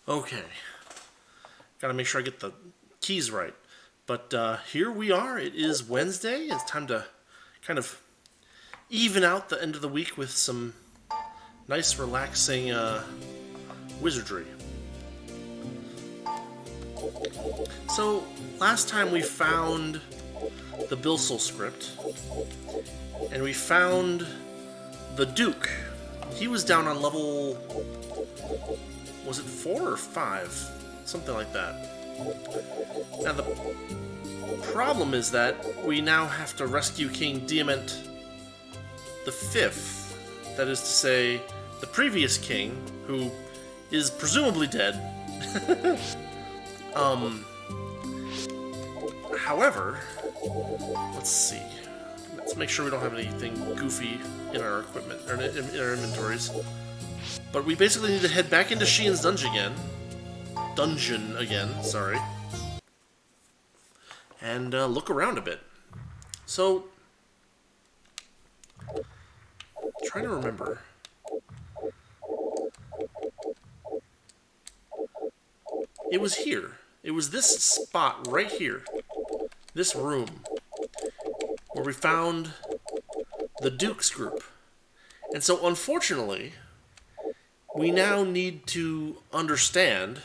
Okay, gotta make sure I get the keys right. But here we are. It is Wednesday. It's time to kind of even out the end of the week with some nice, relaxing wizardry. So, last time we found the Bilsel script, and we found the Duke. He was down on level, was it 4 or 5? Something like that. Now the problem is that we now have to rescue King Diamant the Fifth. That is to say, the previous king, who is presumably dead. However, let's see. Let's make sure we don't have anything goofy in our equipment, or in our inventories. But we basically need to head back into Shiin's dungeon again, sorry. And look around a bit. So, trying to remember. It was here. It was this spot right here. This room. Where we found the Duke's group. And so, unfortunately, we now need to understand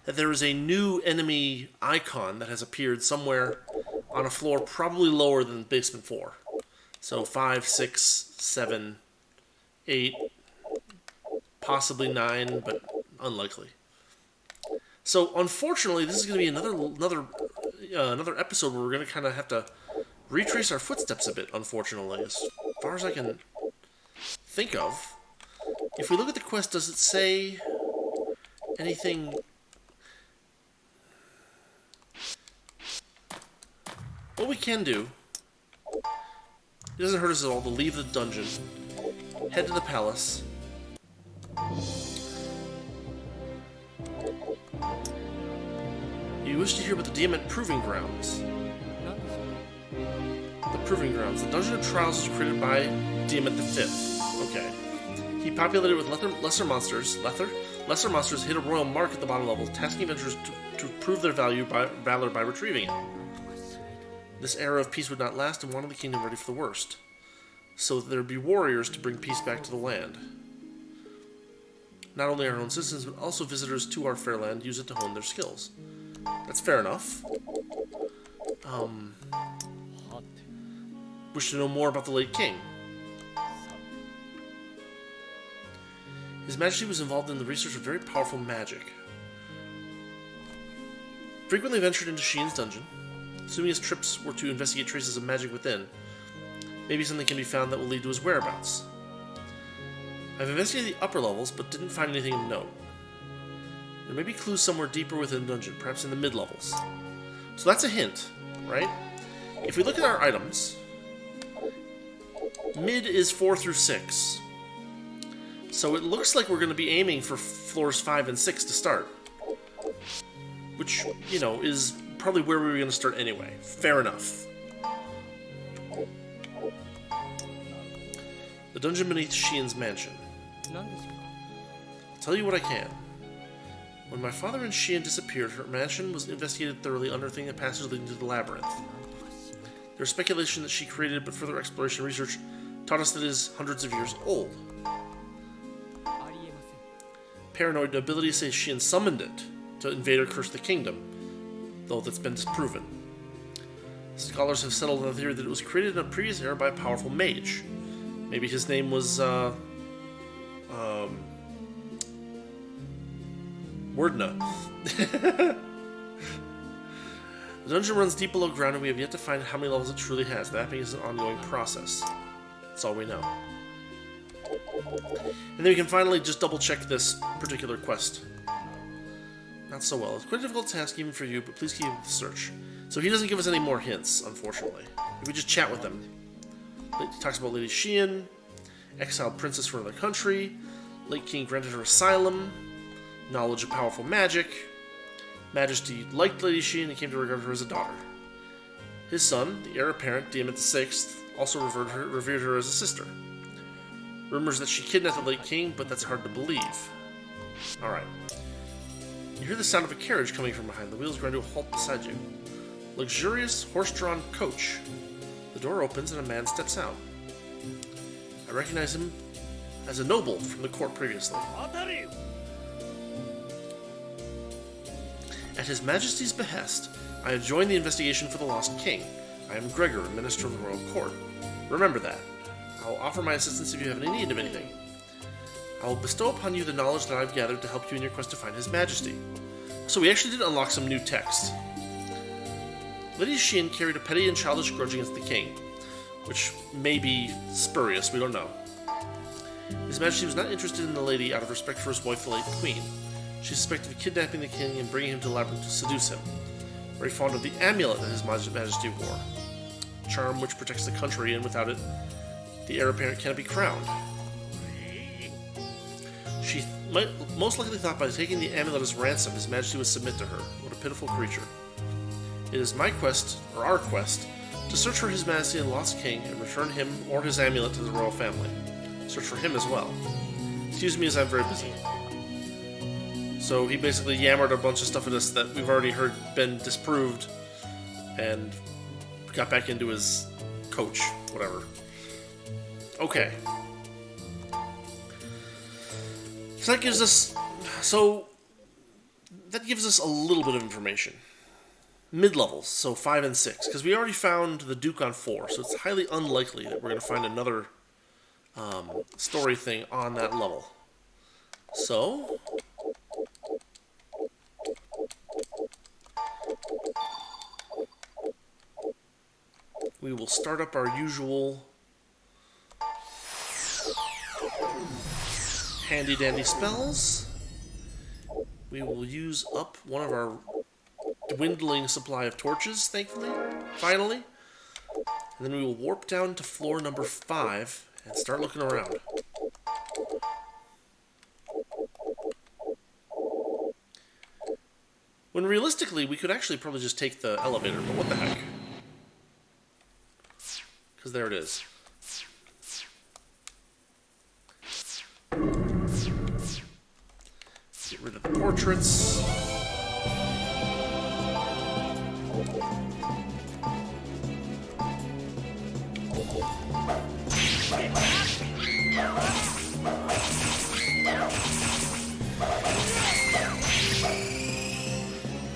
that there is a new enemy icon that has appeared somewhere on a floor probably lower than basement 4. So 5, 6, 7, 8, possibly 9, but unlikely. So unfortunately, this is going to be another episode where we're going to kind of have to retrace our footsteps a bit, unfortunately, as far as I can think of. If we look at the quest, does it say anything? What we can do, it doesn't hurt us at all to leave the dungeon, head to the palace. You wish to hear about the Diamant Proving Grounds. The Proving Grounds. The Dungeon of Trials was created by Diamant the Fifth. Okay. He populated with lesser monsters. Lesser monsters hit a royal mark at the bottom level, tasking adventurers to prove their valor by retrieving it. This era of peace would not last and wanted the kingdom ready for the worst, so that there would be warriors to bring peace back to the land. Not only our own citizens, but also visitors to our fair land use it to hone their skills. That's fair enough. Wish to know more about the late king. His Majesty was involved in the research of very powerful magic. Frequently ventured into Shiin's dungeon, assuming his trips were to investigate traces of magic within. Maybe something can be found that will lead to his whereabouts. I've investigated the upper levels, but didn't find anything of note. There may be clues somewhere deeper within the dungeon, perhaps in the mid-levels. So that's a hint, right? If we look at our items, mid is 4 through 6. So it looks like we're going to be aiming for floors 5 and 6 to start. Which, you know, is probably where we were going to start anyway. Fair enough. The dungeon beneath Shiin's mansion. I'll tell you what I can. When my father and Shiin disappeared, her mansion was investigated thoroughly, unearthing a passage leading to the labyrinth. There's speculation that she created, but further exploration and research taught us that it is hundreds of years old. Paranoid nobility say Shiin summoned it to invade or curse the kingdom, though that's been disproven. Scholars have settled on the theory that it was created in a previous era by a powerful mage. Maybe his name was, Wordna. The dungeon runs deep below ground, and we have yet to find how many levels it truly has. The mapping is an ongoing process. That's all we know. And then we can finally just double-check this particular quest. Not so well. It's quite a difficult task even for you, but please keep up the search. So he doesn't give us any more hints, unfortunately. If we just chat with him. He talks about Lady Shiin, exiled princess from another country, late king granted her asylum, knowledge of powerful magic, Majesty liked Lady Shiin and came to regard her as a daughter. His son, the heir apparent, Diamant VI, also revered her as a sister. Rumors that she kidnapped the late king, but that's hard to believe. Alright. You hear the sound of a carriage coming from behind. The wheels grind to a halt beside you. Luxurious, horse-drawn coach. The door opens and a man steps out. I recognize him as a noble from the court previously. At His Majesty's behest, I have joined the investigation for the Lost King. I am Gregor, Minister of the Royal Court. Remember that. I will offer my assistance if you have any need of anything. I will bestow upon you the knowledge that I have gathered to help you in your quest to find His Majesty. So we actually did unlock some new text. Lady Shiin carried a petty and childish grudge against the king, which may be spurious, we don't know. His Majesty was not interested in the lady out of respect for his wife, the late queen. She suspected of kidnapping the king and bringing him to the labyrinth to seduce him. Very fond of the amulet that His Majesty wore. A charm which protects the country, and without it, the heir apparent cannot be crowned. She most likely thought by taking the amulet as ransom, His Majesty would submit to her. What a pitiful creature. It is my quest, or our quest, to search for His Majesty and the Lost King and return him or his amulet to the royal family. Search for him as well. Excuse me as I'm very busy. So he basically yammered a bunch of stuff at us that we've already heard been disproved and got back into his coach, whatever. Okay. So that gives us a little bit of information. Mid-levels, so 5 and 6, because we already found the Duke on 4, so it's highly unlikely that we're going to find another story thing on that level. So we will start up our usual handy-dandy spells. We will use up one of our dwindling supply of torches, thankfully, finally. And then we will warp down to floor number 5 and start looking around. When realistically, we could actually probably just take the elevator, but what the heck? Because there it is. Get rid of the portraits.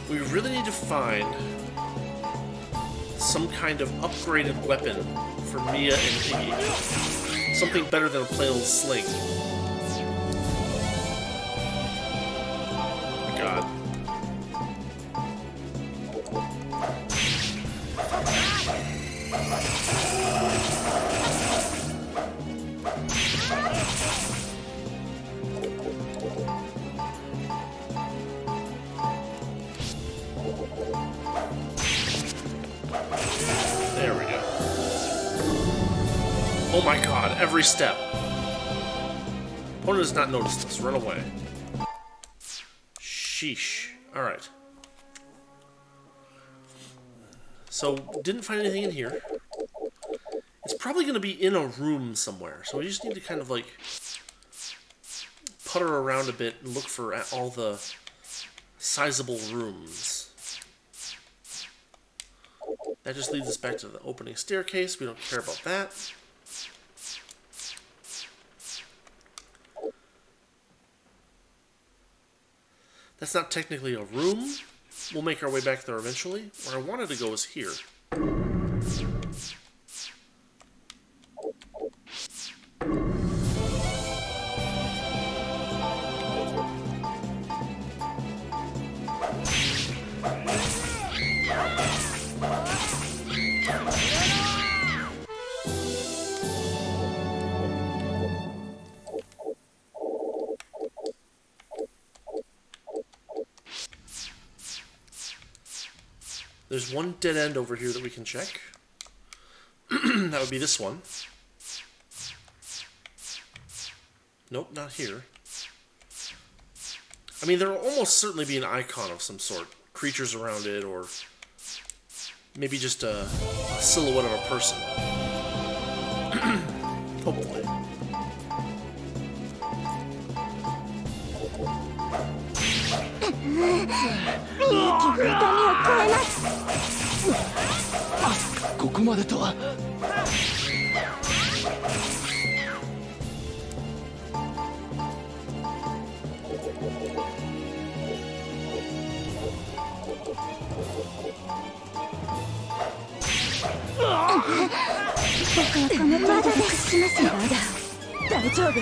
We really need to find some kind of upgraded weapon for Mia and Iggy. Something better than a plain old sling. Oh my god. There we go. Oh my god, every step. Opponent has not noticed us. Run away. Sheesh. Alright. So, didn't find anything in here. It's probably going to be in a room somewhere. So we just need to kind of like putter around a bit and look for all the sizable rooms. That just leads us back to the opening staircase. We don't care about that. That's not technically a room. We'll make our way back there eventually. Where I wanted to go is here. There's one dead end over here that we can check. That would be this one. Nope, not here. I mean, there will almost certainly be an icon of some sort. Creatures around it, or maybe just a silhouette of a person. Hopefully. ここまでとは。僕はこの程度で屈しますよ。大丈夫。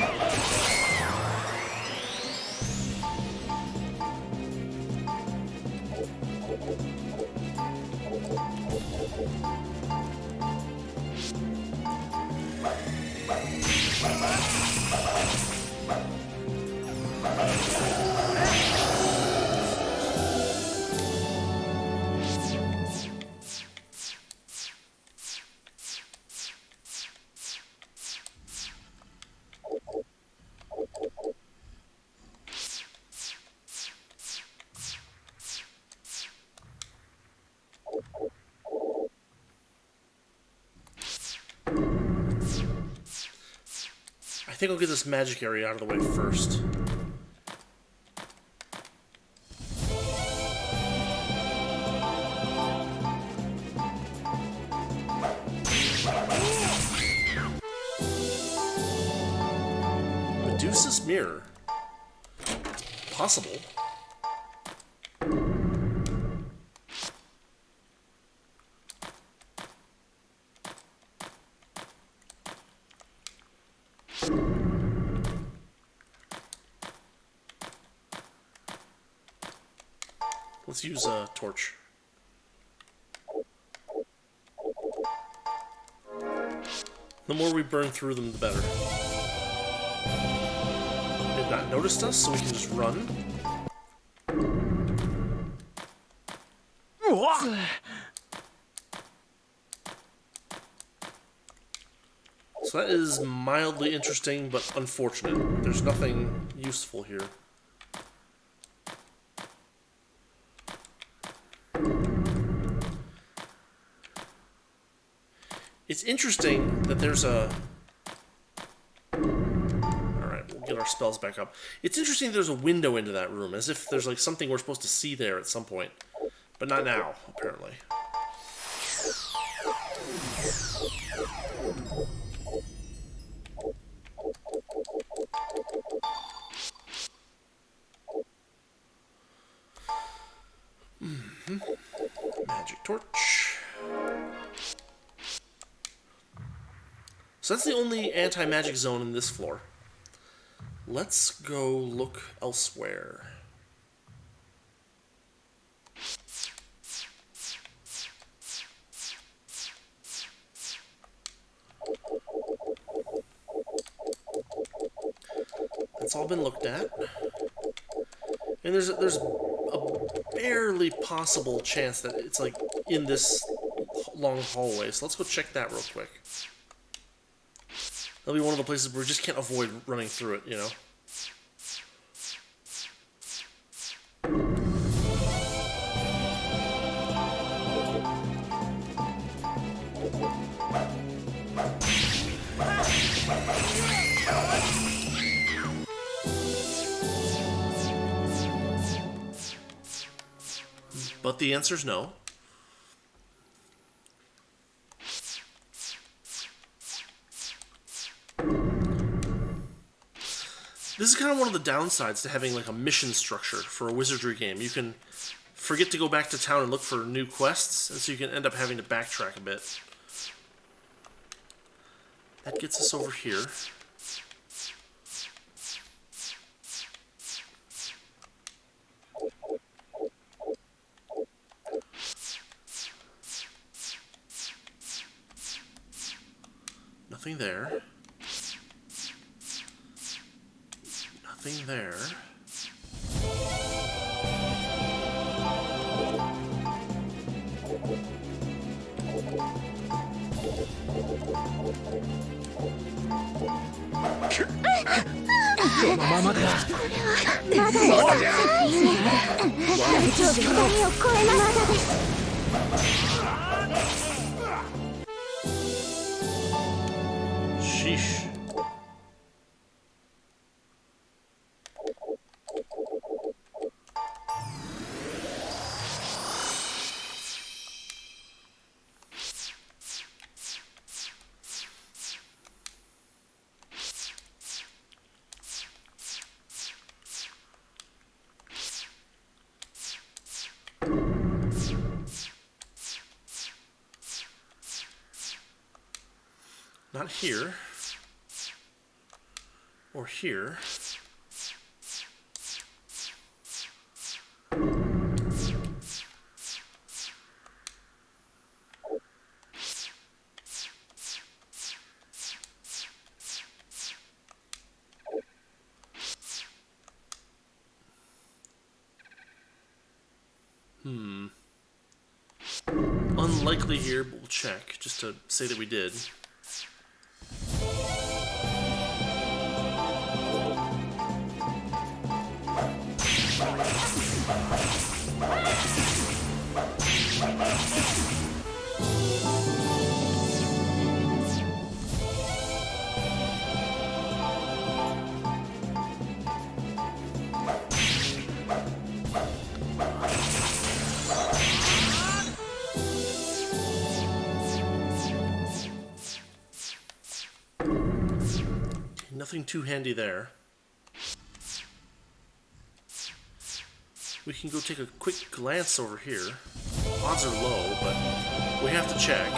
I think I'll get this magic area out of the way first. Medusa's mirror. Possible. Let's use a torch. The more we burn through them, the better. They've not noticed us, so we can just run. So that is mildly interesting, but unfortunate. There's nothing useful here. It's interesting that there's a... Alright, we'll get our spells back up. It's interesting there's a window into that room, as if there's like something we're supposed to see there at some point. But not now, apparently. Magic torch. So that's the only anti-magic zone in this floor. Let's go look elsewhere. That's all been looked at. And there's a barely possible chance that it's like in this long hallway. So let's go check that real quick. That'll be one of the places where we just can't avoid running through it, you know? But the answer's no. This is kind of one of the downsides to having like a mission structure for a Wizardry game. You can forget to go back to town and look for new quests, and so you can end up having to backtrack a bit. That gets us over here. Nothing there. Nothing there. Sheesh. Not here. Or here. Unlikely here, but we'll check, just to say that we did. Nothing too handy there. We can go take a quick glance over here. Odds are low, but we have to check.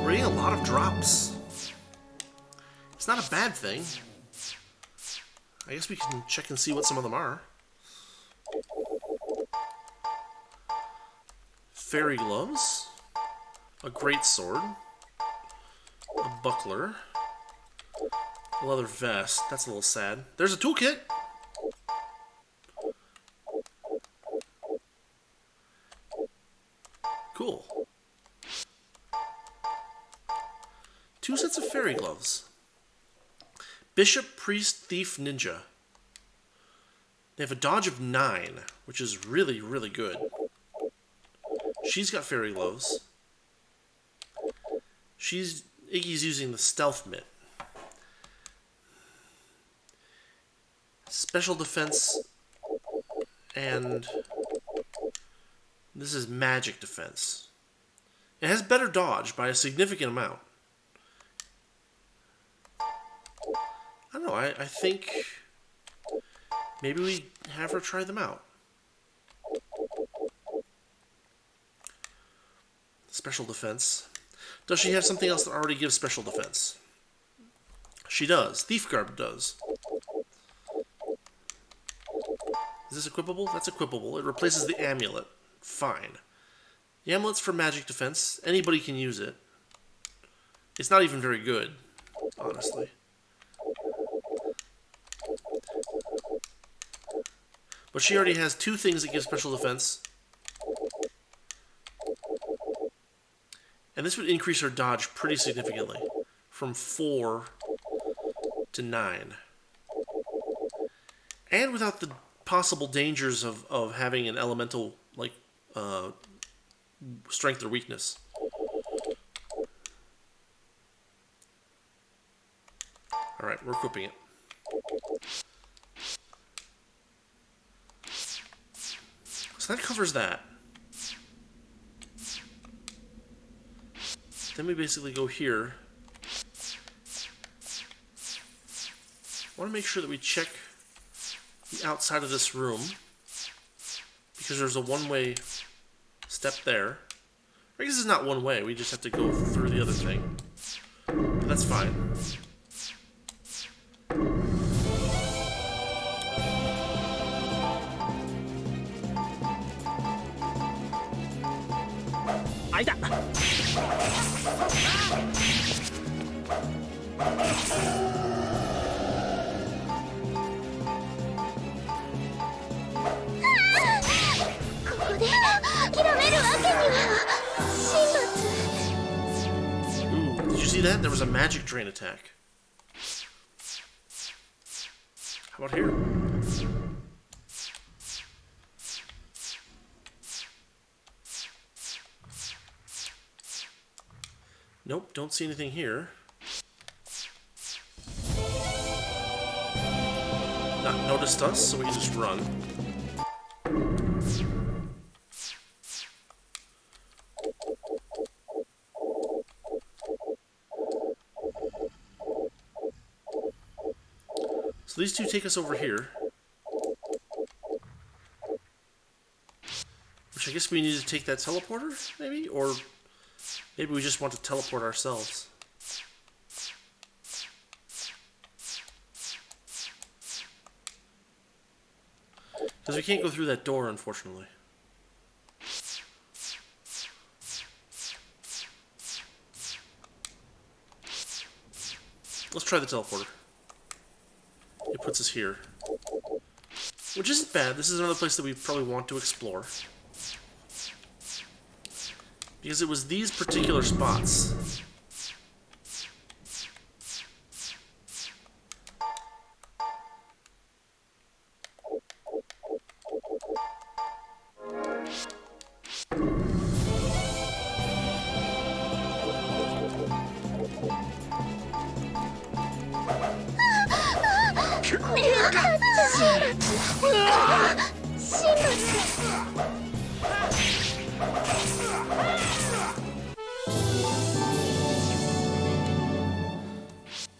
We're getting a lot of drops. It's not a bad thing. I guess we can check and see what some of them are. Fairy gloves. A great sword. A buckler. A leather vest. That's a little sad. There's a toolkit! Cool. 2 sets of fairy gloves. Bishop, Priest, Thief, Ninja. They have a dodge of 9, which is really, really good. She's got fairy gloves. Iggy's using the stealth mitt. Special defense, and this is magic defense. It has better dodge by a significant amount. I don't know, I think maybe we have her try them out. Special defense. Does she have something else that already gives special defense? She does. Thief Garb does. Is this equipable? That's equipable. It replaces the amulet. Fine. The amulet's for magic defense. Anybody can use it. It's not even very good, honestly. But she already has 2 things that give special defense. And this would increase her dodge pretty significantly. From 4 to 9. And without the possible dangers of having an elemental, like, strength or weakness. Alright, we're equipping it. So that covers that. Then we basically go here. I want to make sure that we check the outside of this room, because there's a one-way step there. I guess it's not one way, we just have to go through the other thing. But that's fine. Ooh, did you see that? There was a magic drain attack. How about here? Nope, don't see anything here. Not noticed us, so we can just run. So these two take us over here. Which I guess we need to take that teleporter, maybe? Or maybe we just want to teleport ourselves. Because we can't go through that door, unfortunately. Let's try the teleporter. It puts us here. Which isn't bad. This is another place that we probably want to explore. Because it was these particular spots.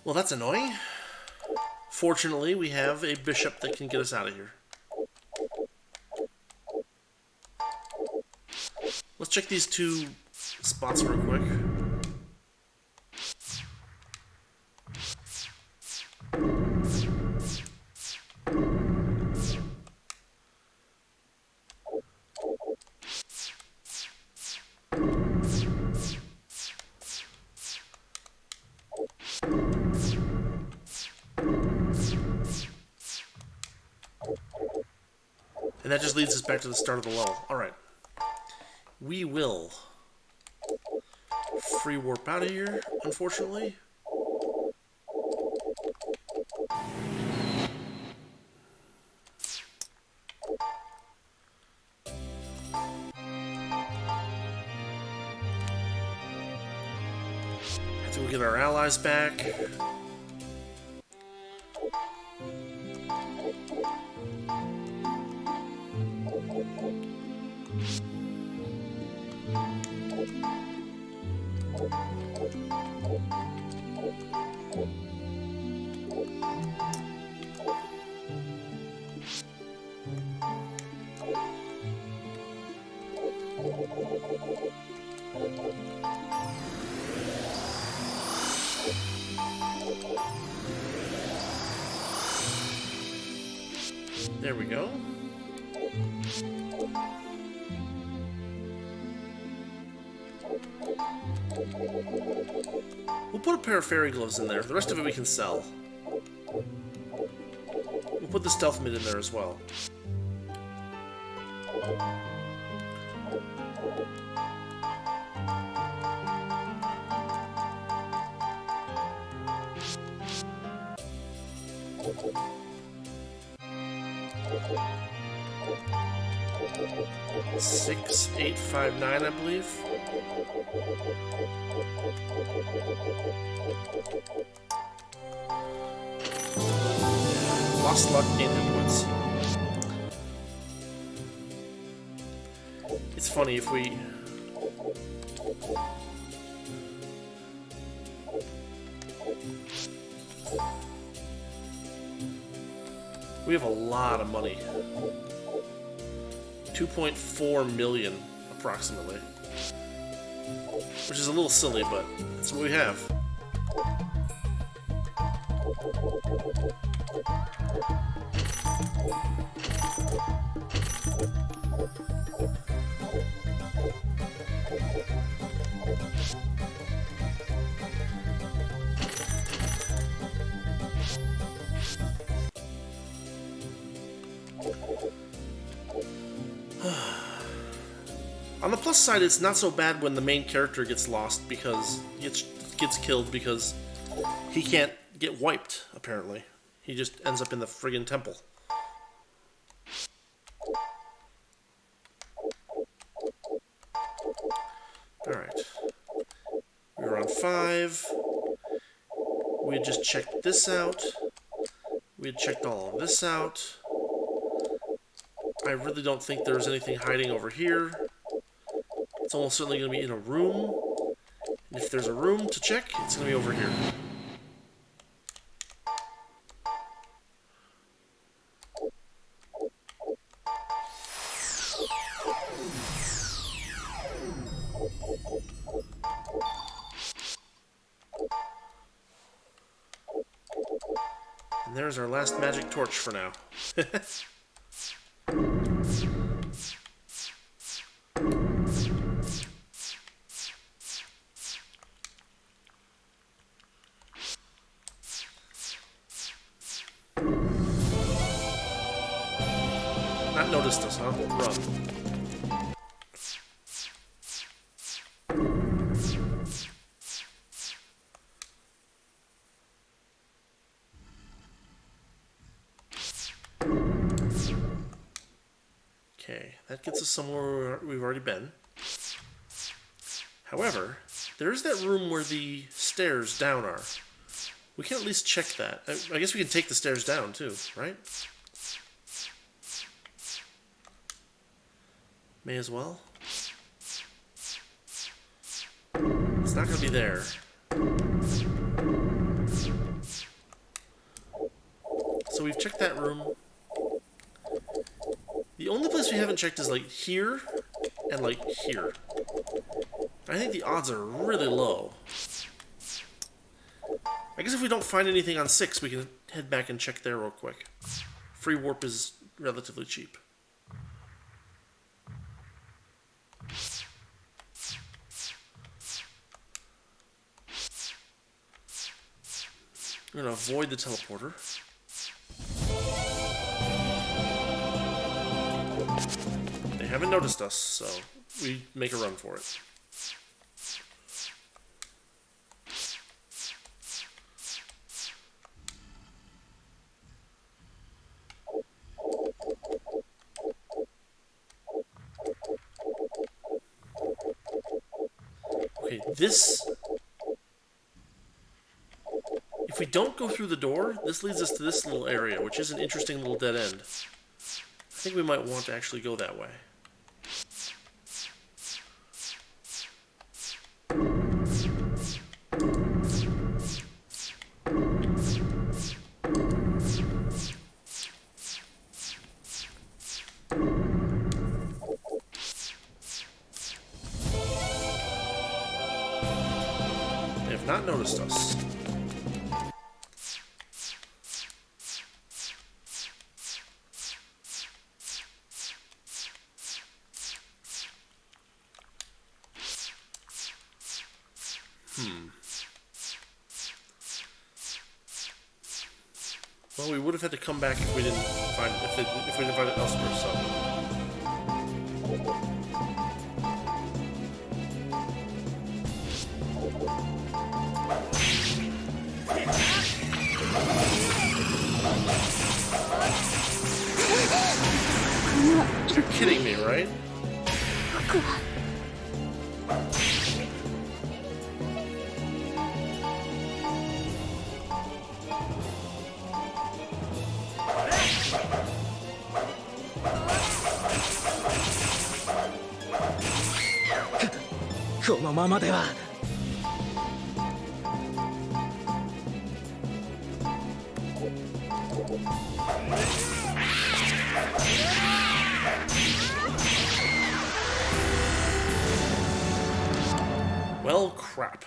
Well, that's annoying. Fortunately, we have a bishop that can get us out of here. Let's check these two spots real quick. And that just leads us back to the start of the level. Alright. We will free warp out of here, unfortunately. Have to get our allies back. There we go. We'll put a pair of fairy gloves in there. The rest of it we can sell. We'll put the stealth mid in there as well. Six, 8, 5, 9, I believe. Lost luck, gained influence. It's funny if we... We have a lot of money. 2.4 million, approximately. Which is a little silly, but that's what we have. On the plus side, it's not so bad when the main character gets lost because he gets killed because he can't get wiped, apparently. He just ends up in the friggin' temple. Alright. We were on 5. We had just checked this out. We had checked all of this out. I really don't think there's anything hiding over here. It's almost certainly going to be in a room. And if there's a room to check, it's going to be over here. there's our last magic torch for now. Not noticed us, huh? Run. Okay, that gets us somewhere we've already been. However, there's that room where the stairs down are. We can at least check that. I guess we can take the stairs down too, right? May as well. It's not going to be there. So we've checked that room. The only place we haven't checked is like here and like here. I think the odds are really low. I guess if we don't find anything on 6, we can head back and check there real quick. Free warp is relatively cheap. I'm going to avoid the teleporter. They haven't noticed us, so we make a run for it. Okay, this... If we don't go through the door, this leads us to this little area, which is an interesting little dead end. I think we might want to actually go that way. They have not noticed us. Well, we would have had to come back if we didn't find if we didn't find it elsewhere. So. You're kidding me, right? Well, crap.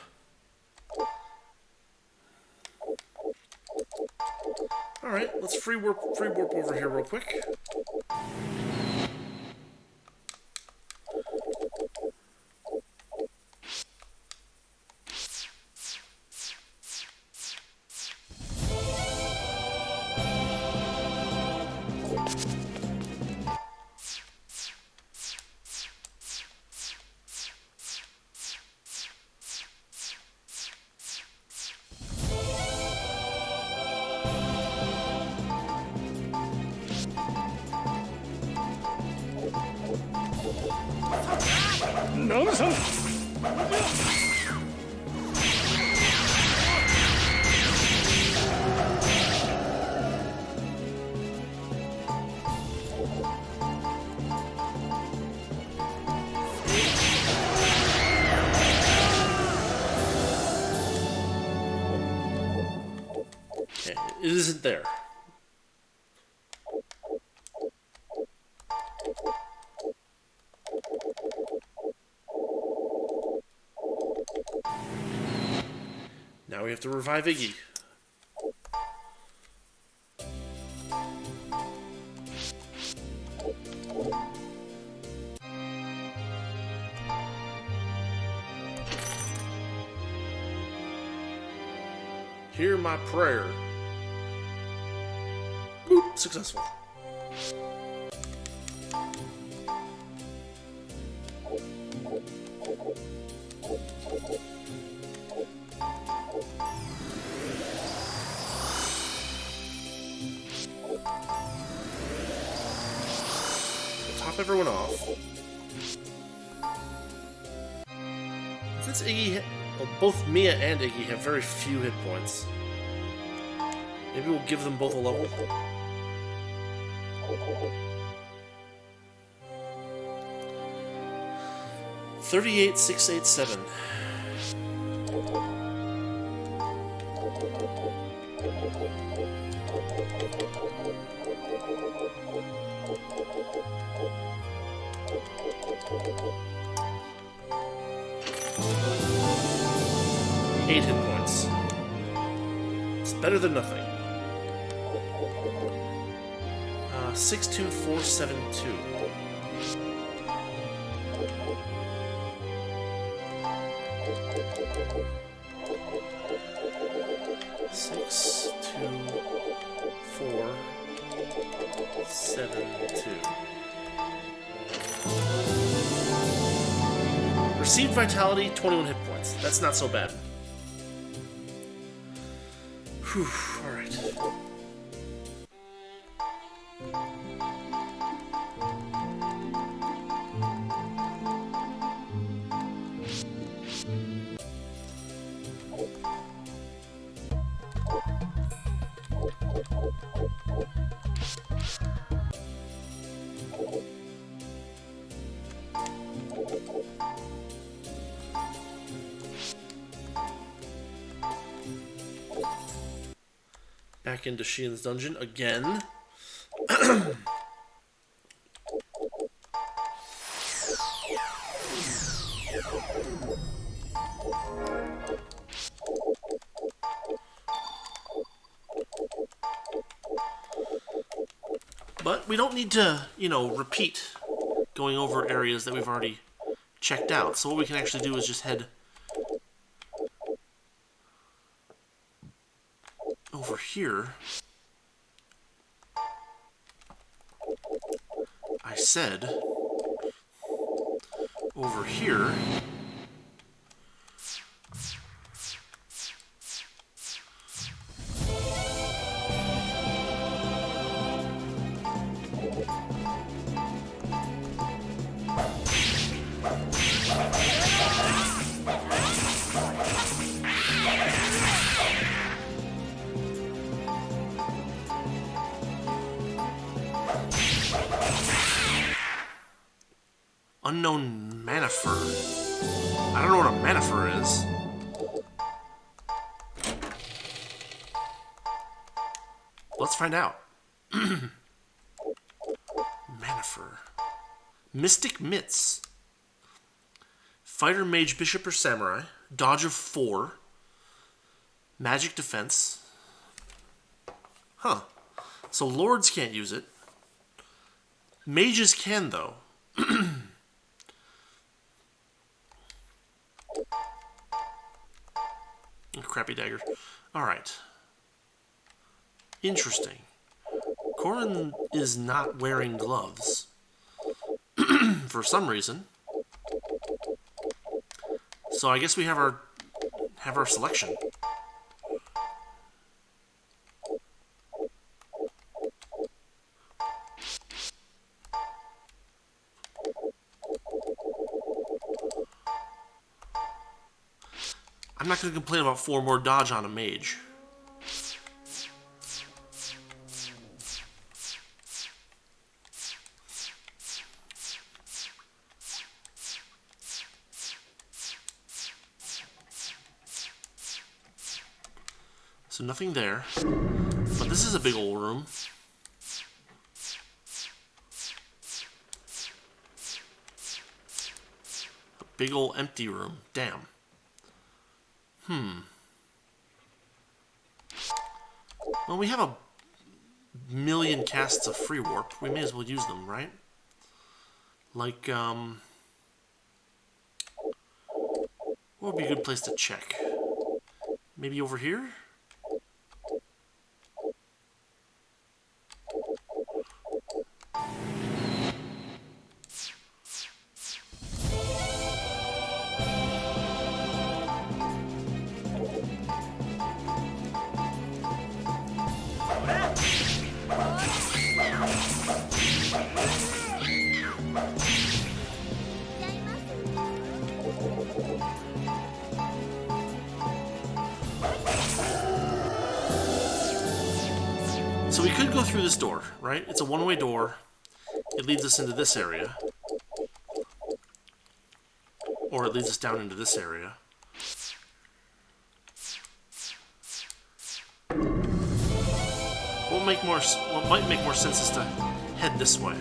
Alright, let's free warp over here real quick. Okay, it isn't there. Now we have to revive Iggy. Hear my prayer. Boop, successful. Top everyone off. Since Iggy, well, both Mia and Iggy have very few hit points, maybe we'll give them both a level. $38,687. Eight hit points. It's better than nothing. 62472. Six, two, 4, 7, 2. Received vitality, 21 hit points. That's not so bad. Whew, alright. Back into Shiin's dungeon again. But we don't need to, repeat going over areas that we've already checked out. So what we can actually do is just head over here. I said over here. Unknown Manifer. I don't know what a Manifer is. Let's find out. Manifer. Mystic Mitts. Fighter, Mage, Bishop, or Samurai. Dodge of 4. Magic Defense. Huh. So Lords can't use it. Mages can, though. Crappy dagger. Alright. Interesting. Corin is not wearing gloves. For some reason. So I guess we have our selection. I'm not going to complain about 4 more dodge on a mage. So nothing there. But this is a big old room. A big old empty room. Damn. Well, we have a million casts of free warp. We may as well use them, right? Like, what would be a good place to check? Maybe over here? through this door, right? It's a one-way door. It leads us into this area. Or it leads us down into this area. What might make more sense is to head this way.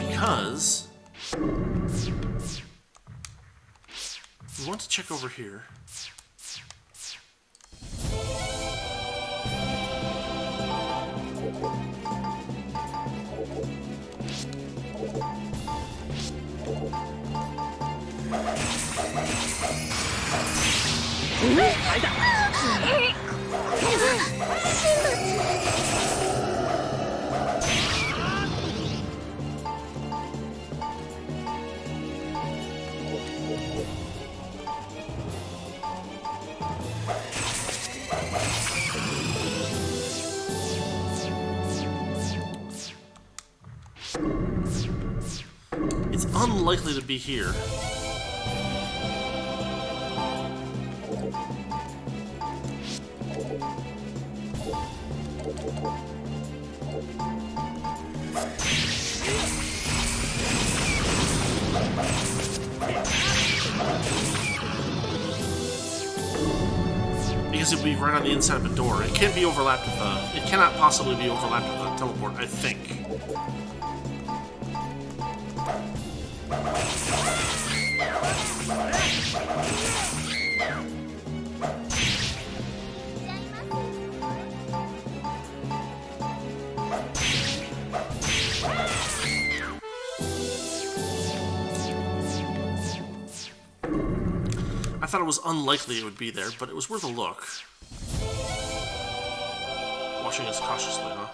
Because we want to check over here. It's unlikely to be here. Because it would be right on the inside of a door. It can't be overlapped with the... It cannot possibly be overlapped with the teleport, I think. I thought it was unlikely it would be there, but it was worth a look. Watching us cautiously, huh?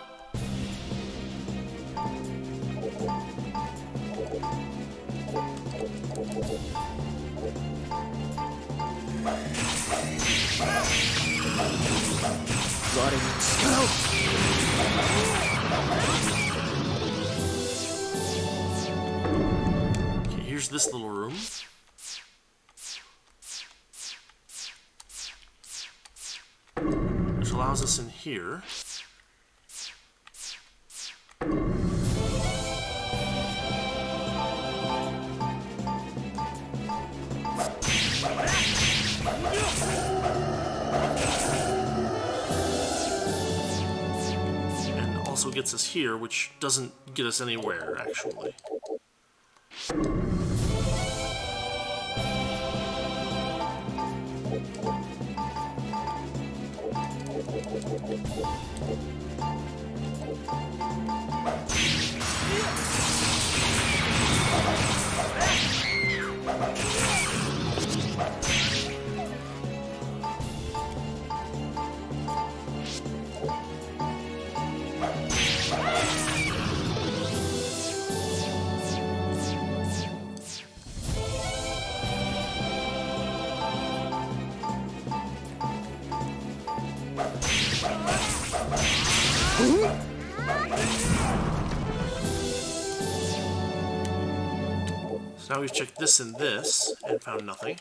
Okay, here's this little room. Which allows us in here. And also gets us here, which doesn't get us anywhere, actually. So now we've checked this and this and found nothing.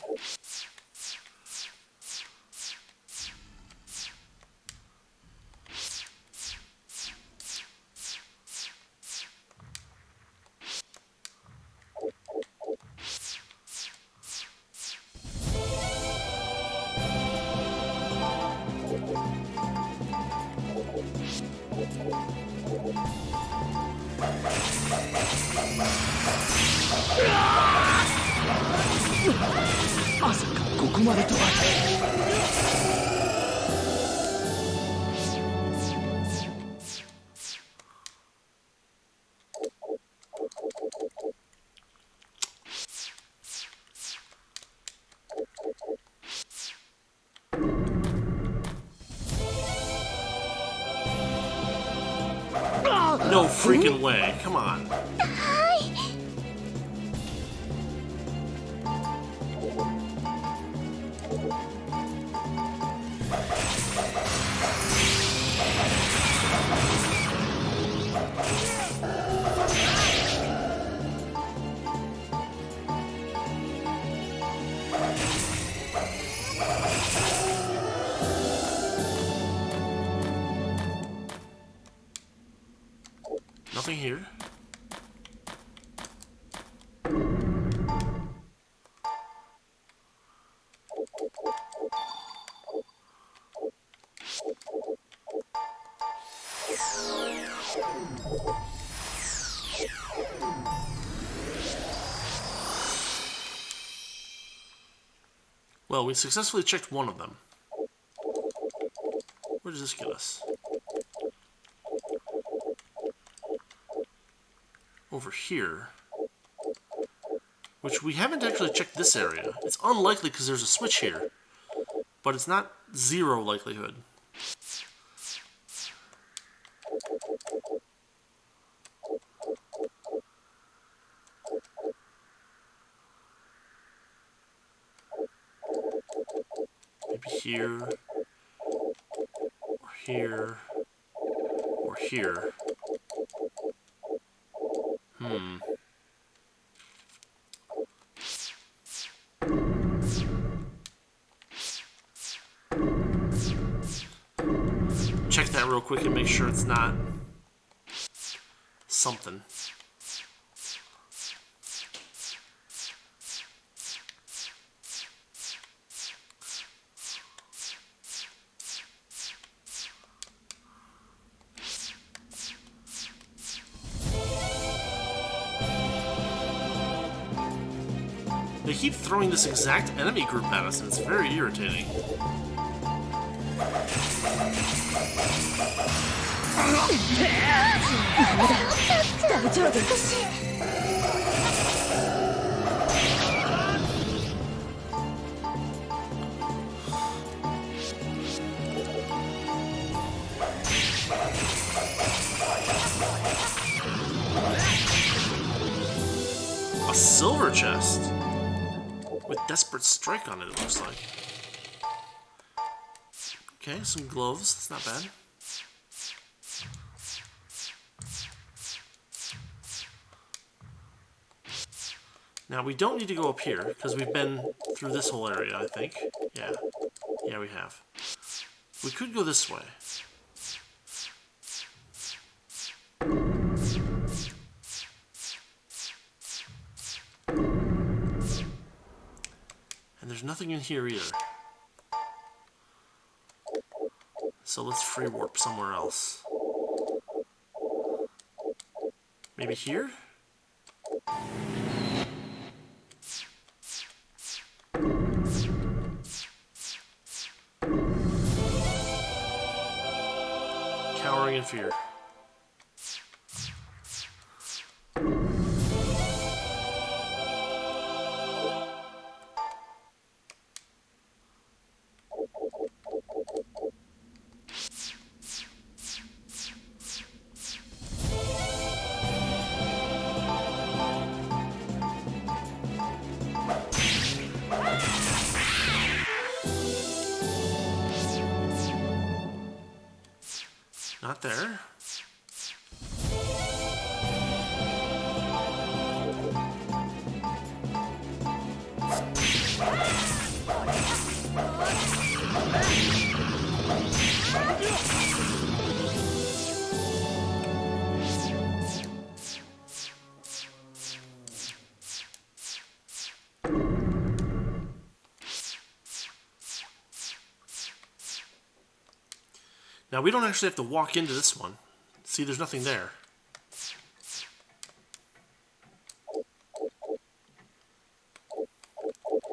No freaking way. Come on. Hi. nothing here. Well, we successfully checked one of them. Where does this get us? Over here. Which we haven't actually checked this area. It's unlikely because there's a switch here. But it's not zero likelihood. Maybe here, or here, or here. Check that real quick and make sure it's not something. They keep throwing this exact enemy group at us, and it's very irritating. A silver chest with Desperate Strike on it, it looks like. Okay, some gloves, that's not bad. Now, we don't need to go up here, because we've been through this whole area, I think. Yeah. Yeah, we have. We could go this way. And there's nothing in here either. So let's free warp somewhere else. Maybe here? Cowering in fear. Not there. Now, we don't actually have to walk into this one. See, there's nothing there.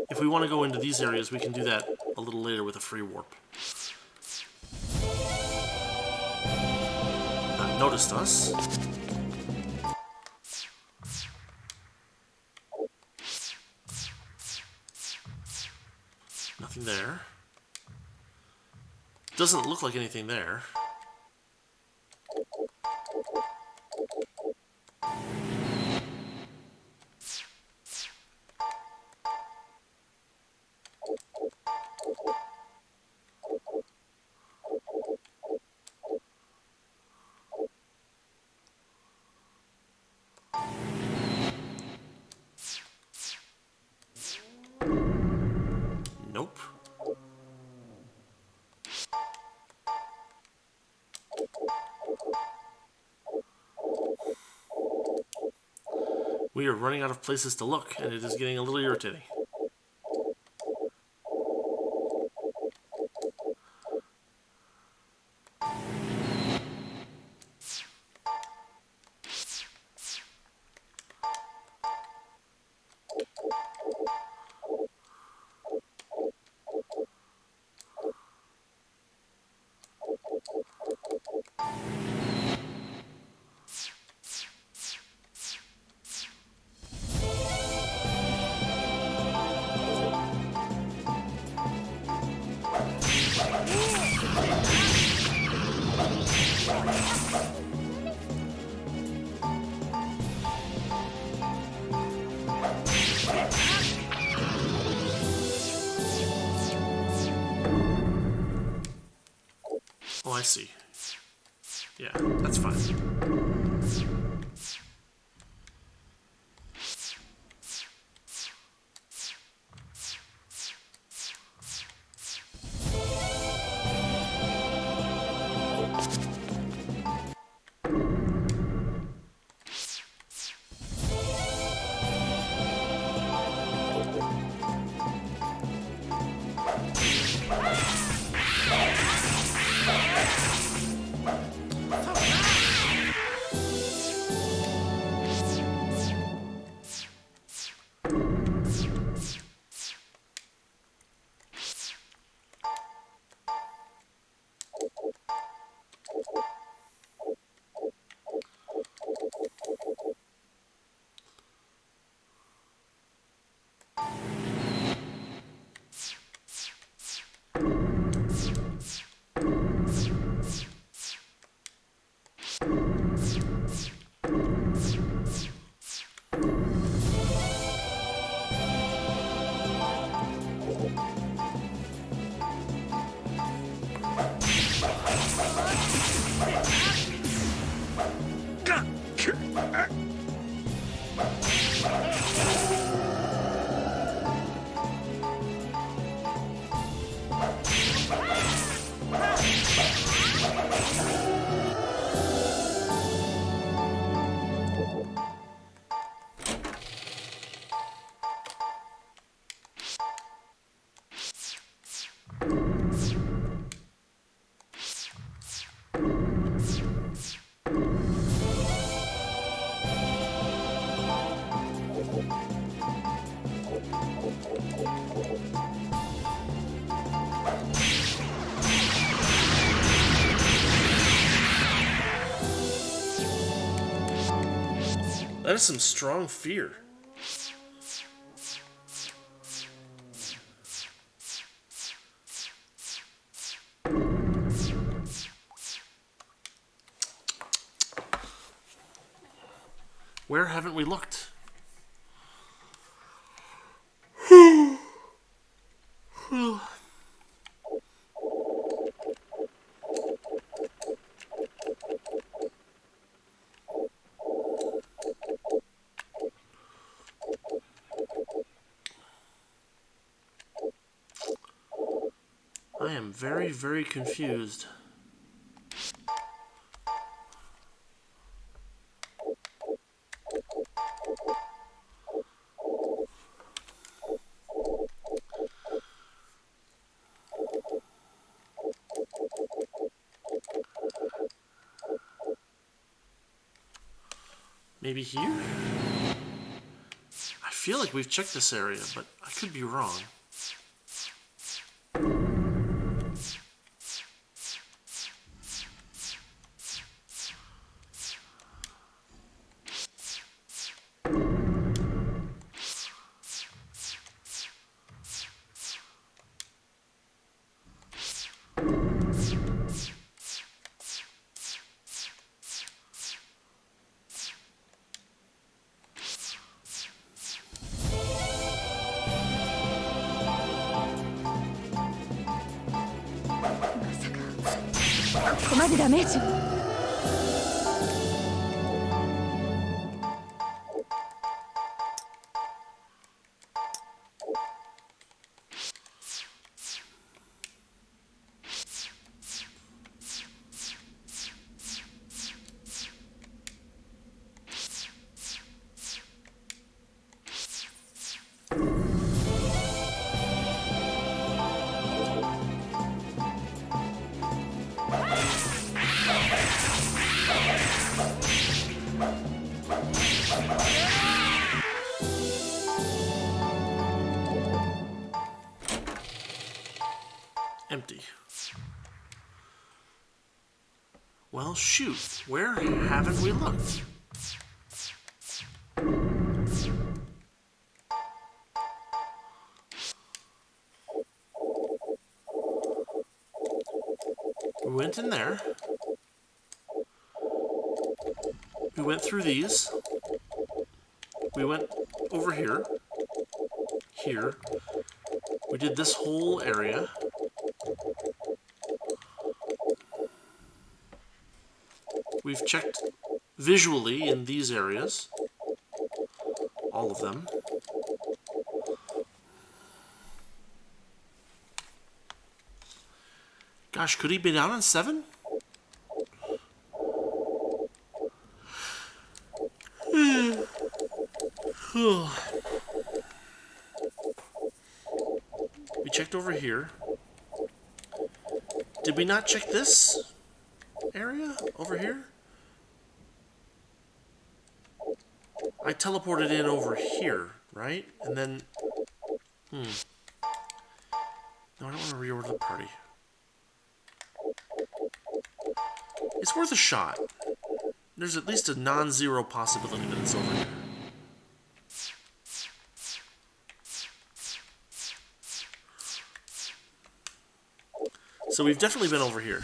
If we want to go into these areas, we can do that a little later with a free warp. Not noticed us. Nothing there. Doesn't look like anything there. Nope. We are running out of places to look, and it is getting a little irritating. Oh, I see. Yeah, that's fine. That is some strong fear. Where haven't we looked? I am very, very confused. Maybe here? I feel like we've checked this area, but I could be wrong. Empty. Well, shoot. Where haven't we looked? We went in there. We went through these. We went over here. Here. We did this whole area. We've checked visually in these areas. All of them. Gosh, could he be down on 7? We checked over here. Did we not check this area over here? I teleported in over here, right? And then... No, I don't want to reorder the party. It's worth a shot. There's at least a non-zero possibility that it's over here. So we've definitely been over here.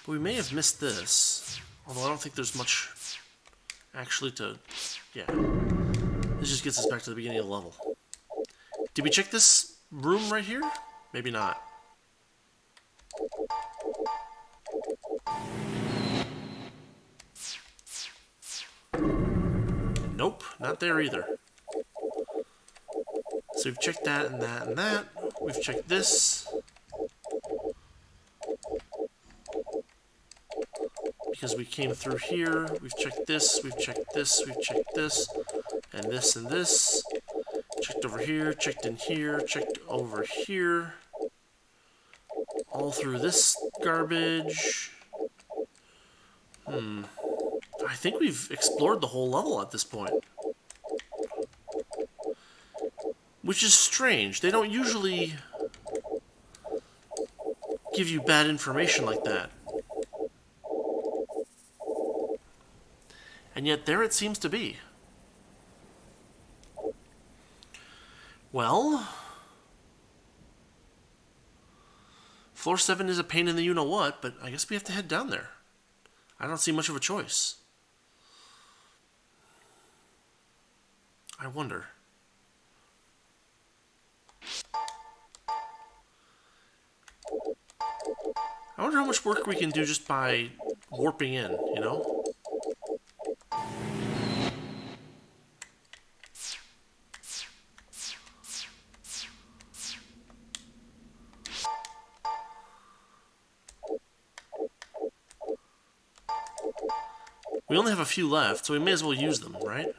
We may have missed this, although I don't think there's much actually to... Yeah. This just gets us back to the beginning of the level. Did we check this room right here? Maybe not. Nope, not there either. So we've checked that and that and that. We've checked this. Because we came through here, we've checked this, we've checked this, we've checked this, and this and this. Checked over here, checked in here, checked over here. All through this garbage. I think we've explored the whole level at this point. Which is strange. They don't usually give you bad information like that. And yet there it seems to be. Well, floor 7 is a pain in the you-know-what, but I guess we have to head down there. I don't see much of a choice. I wonder. I wonder how much work we can do just by warping in, you know? We only have a few left, so we may as well use them, right?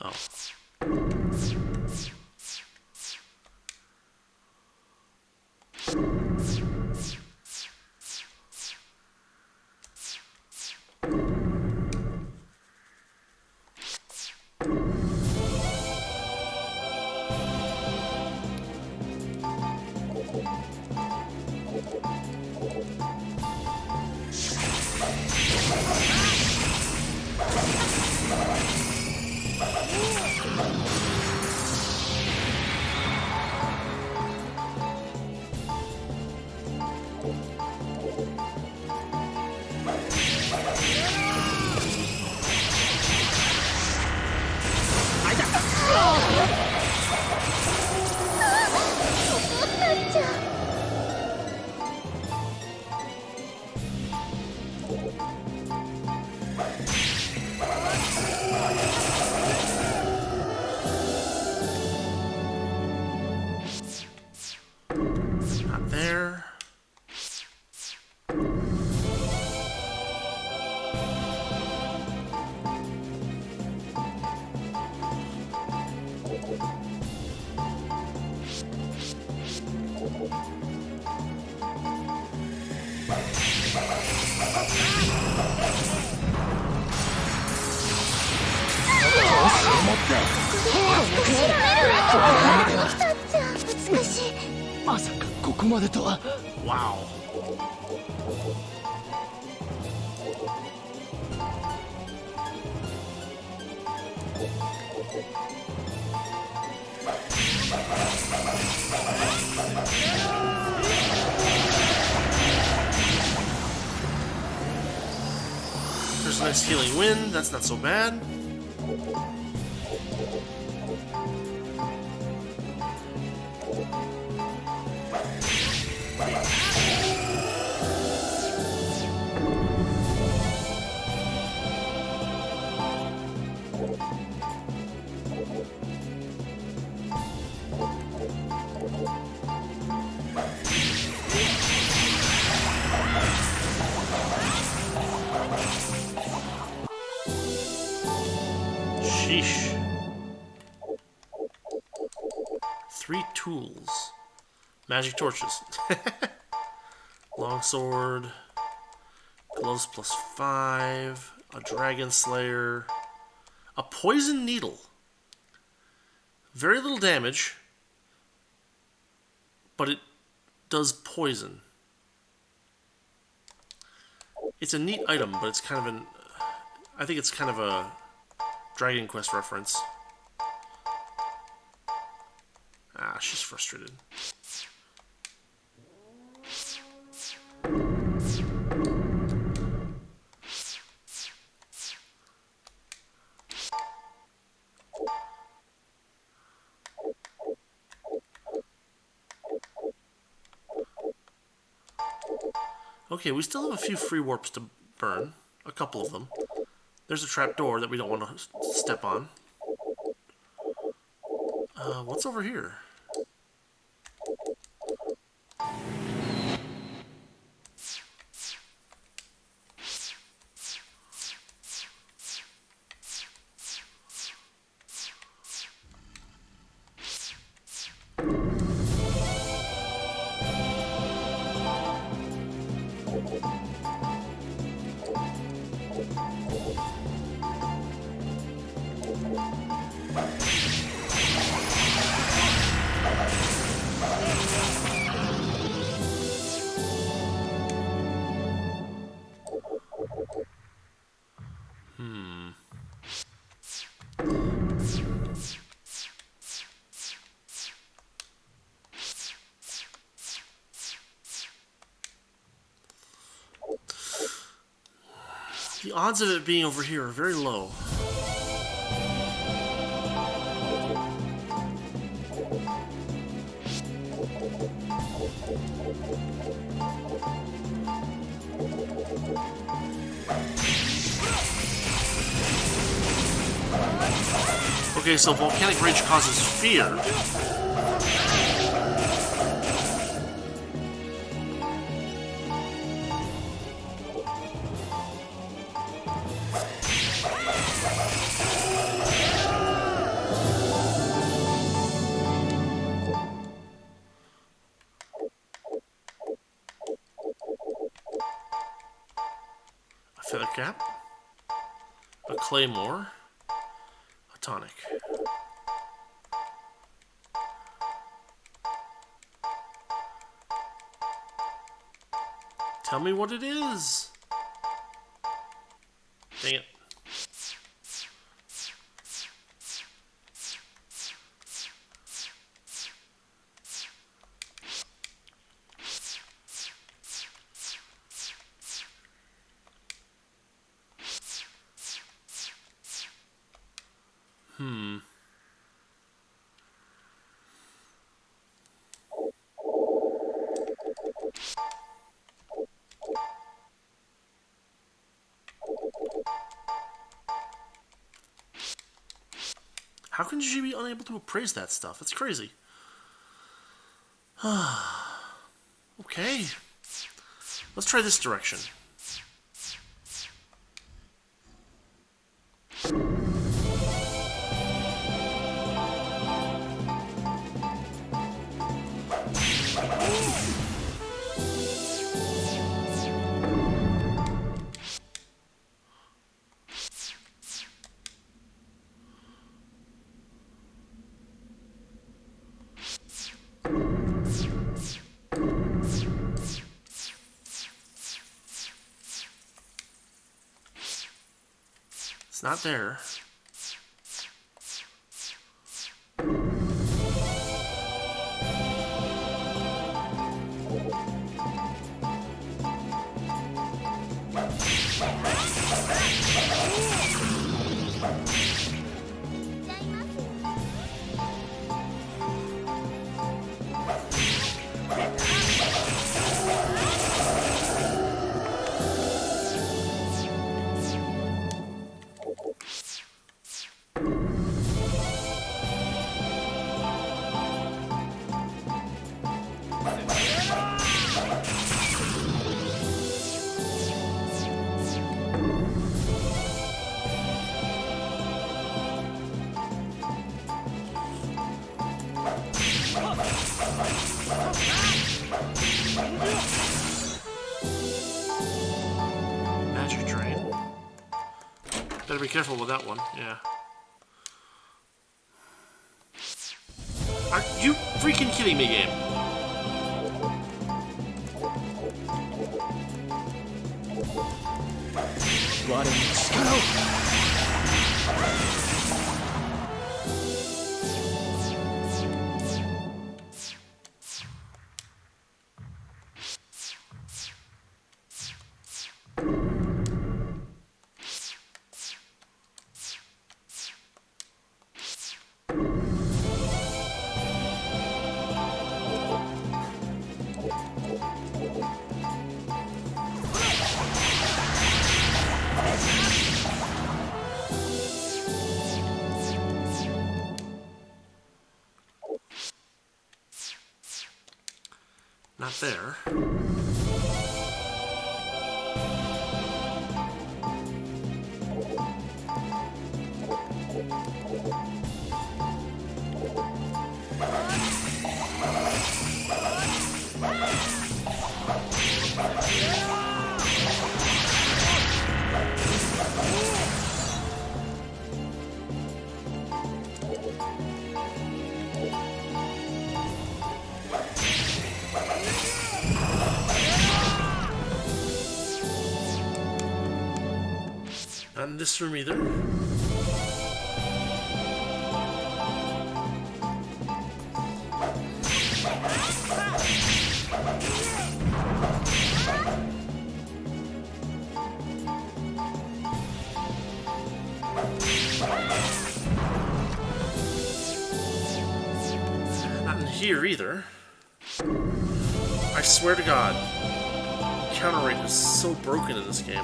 Oh. 美しい。まさかここまでとは。 Wow. There's a nice healing wind. That's not so bad. Sheesh. 3 tools. Magic torches. Longsword. Gloves +5. A dragon slayer. A poison needle. Very little damage. But it does poison. It's a neat item, but it's kind of an... I think it's kind of a Dragon Quest reference. Ah, she's frustrated. Okay, we still have a few free warps to burn. A couple of them. There's a trapdoor that we don't want to step on. What's over here? The odds of it being over here are very low. Okay, so volcanic rage causes fear. A feather cap. A claymore. A tonic. Tell me what it is. Dang it. How can she be unable to appraise that stuff? It's crazy. Okay. Let's try this direction. Not there. Magic Drain. Better be careful with that one, yeah. Are you freaking kidding me, game? Not there. Not in this room either. Not in here either. I swear to God, counter rate is so broken in this game.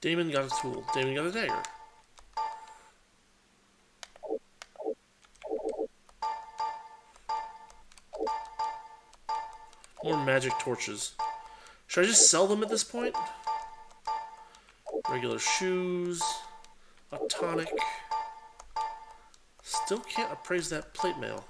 Damon got a tool. Damon got a dagger. More magic torches. Should I just sell them at this point? Regular shoes. A tonic. Still can't appraise that plate mail.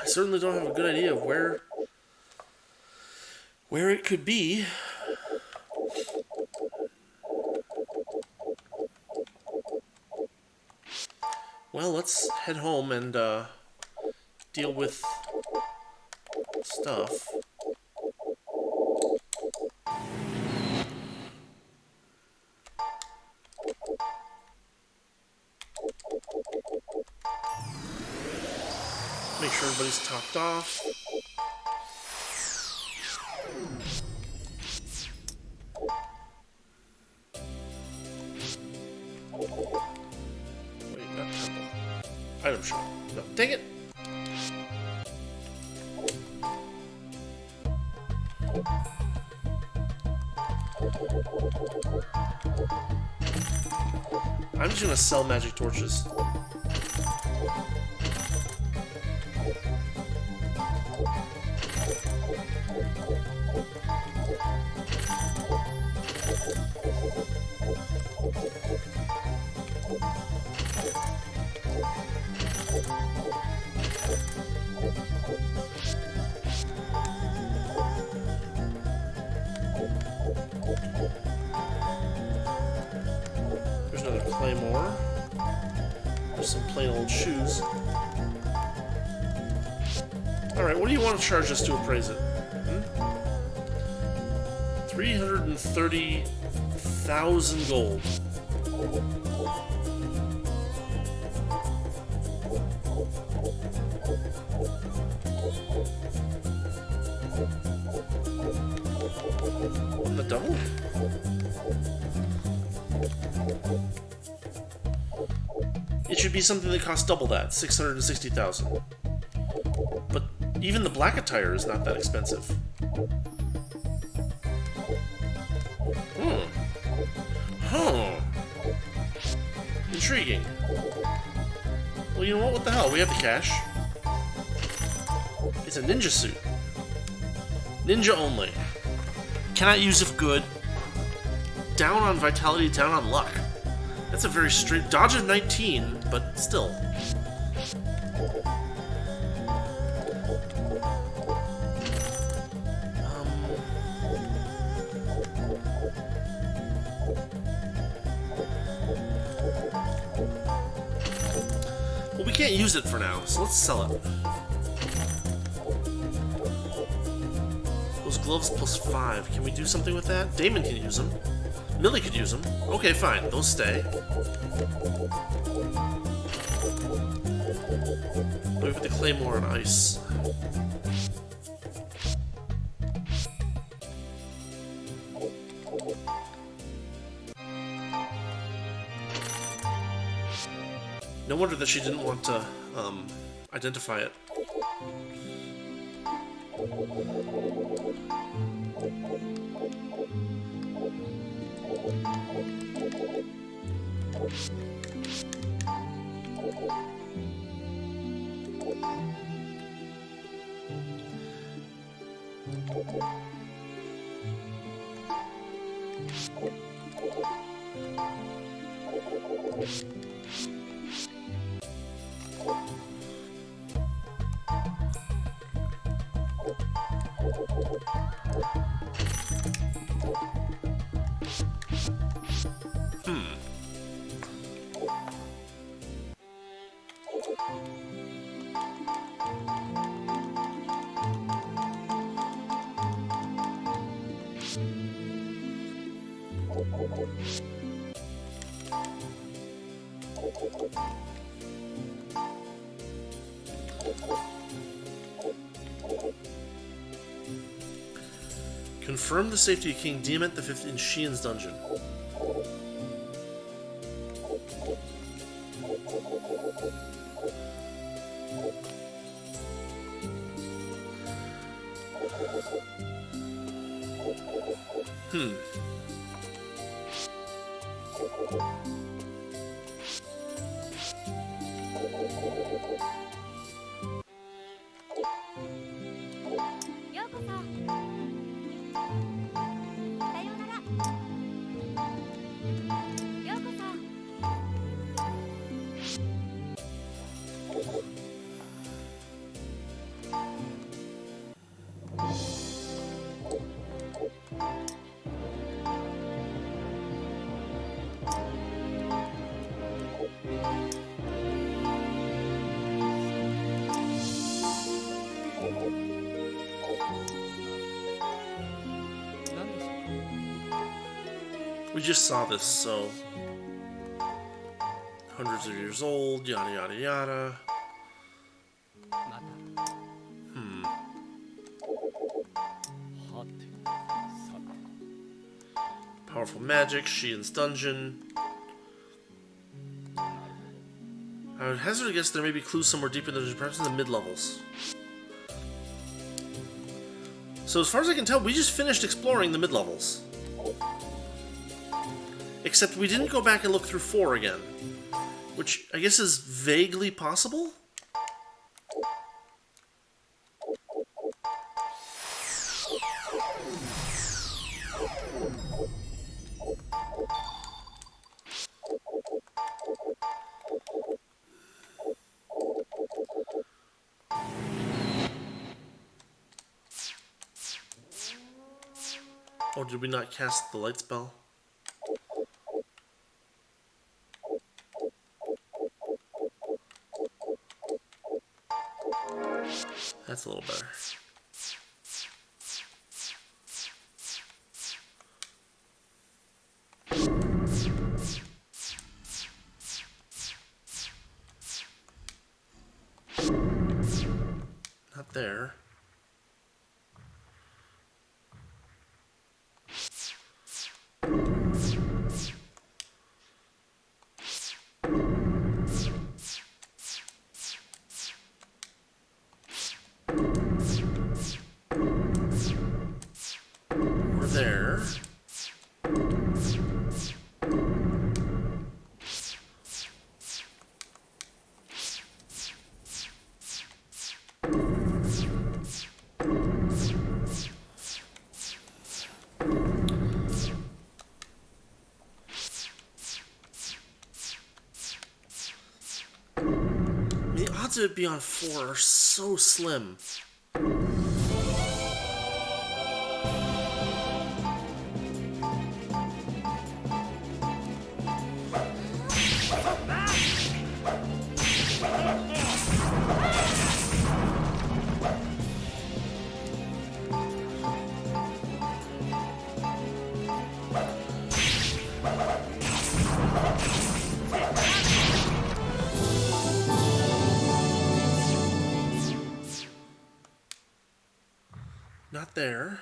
certainly don't have a good idea of where it could be. Well, let's head home and deal with stuff. Make sure everybody's topped off. Wait, not temple. Item shop. No, dang it! I'm just gonna sell magic torches. There's another claymore. There's some plain old shoes. Alright, what do you want to charge us to appraise it? 330,000 gold. On the double? It should be something that costs double that, 660,000. But even the black attire is not that expensive. Huh. Intriguing. Well, you know what? What the hell? We have the cash. It's a ninja suit. Ninja only. Cannot use if good. Down on vitality, down on luck. That's a very straight... Dodge of 19, but still. Well, we can't use it for now, so let's sell it. Those gloves plus 5. Can we do something with that? Damon can use them. Millie could use them. Okay, fine. Those stay. We've got the claymore on ice. No wonder that she didn't want to identify it. Confirm the safety of King Diamant the Fifth in Shiin's dungeon. We just saw this, so hundreds of years old, yada yada yada. Powerful magic, Shiin's dungeon. I would hazard to guess there may be clues somewhere deep in the dungeon, perhaps in the mid-levels. So as far as I can tell, we just finished exploring the mid-levels. Except we didn't go back and look through 4 again. Which I guess is vaguely possible? Oh, did we not cast the light spell? That's a little better. Not there. We're there. The odds of it being on 4 are so slim. Not there.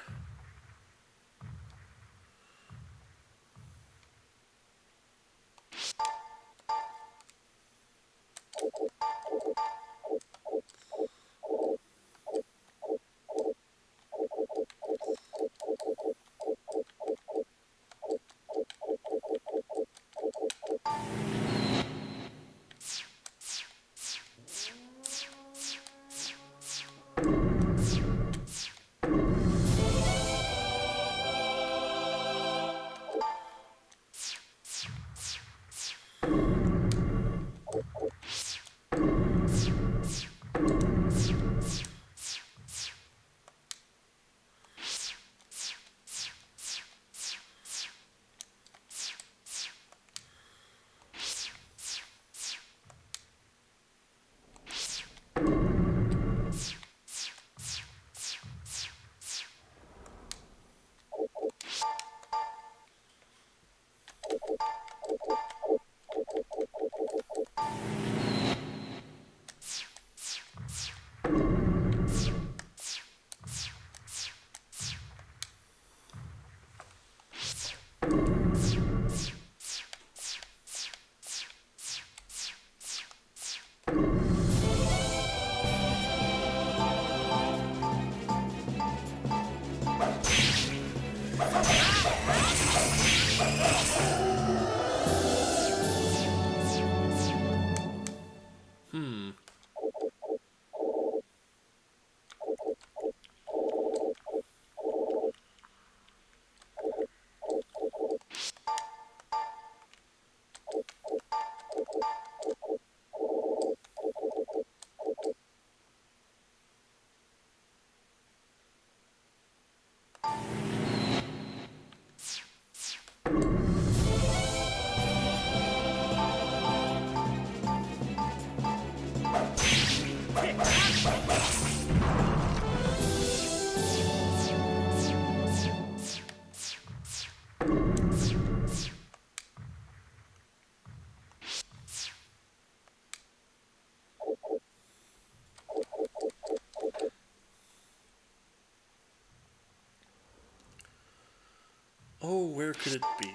Oh, where could it be?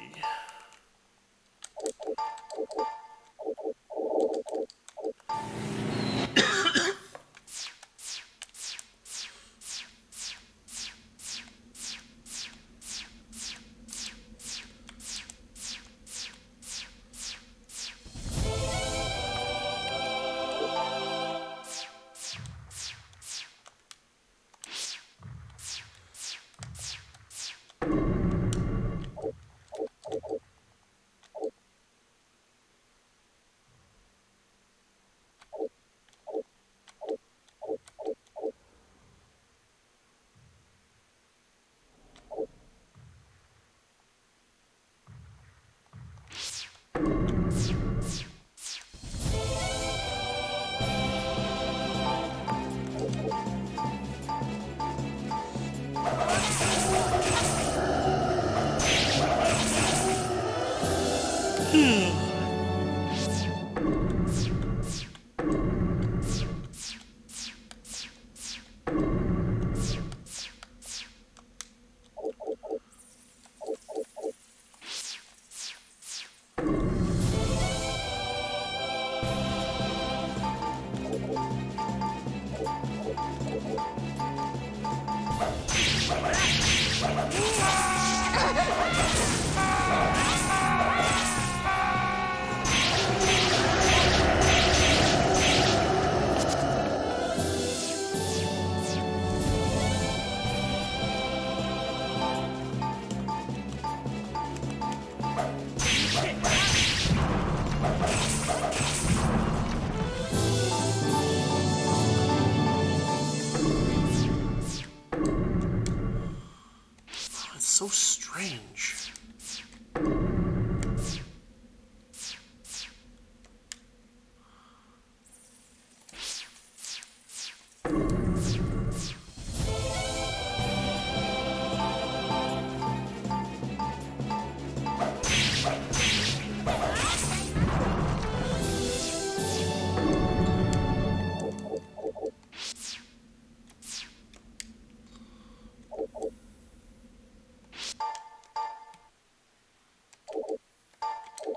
It's so strange.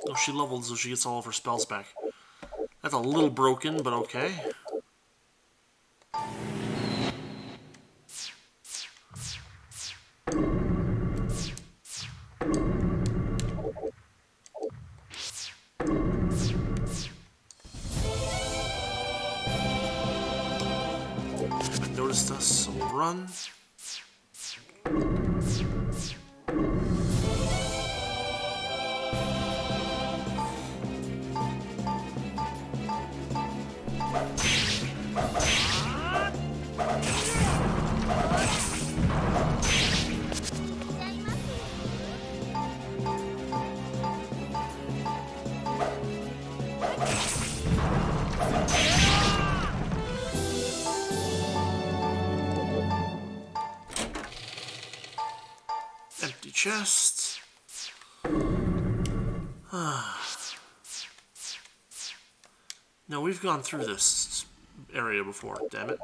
Oh, she leveled, so she gets all of her spells back. That's a little broken, but okay. Haven't noticed us, so we'll run. Empty chest. No, we've gone through this area before, damn it.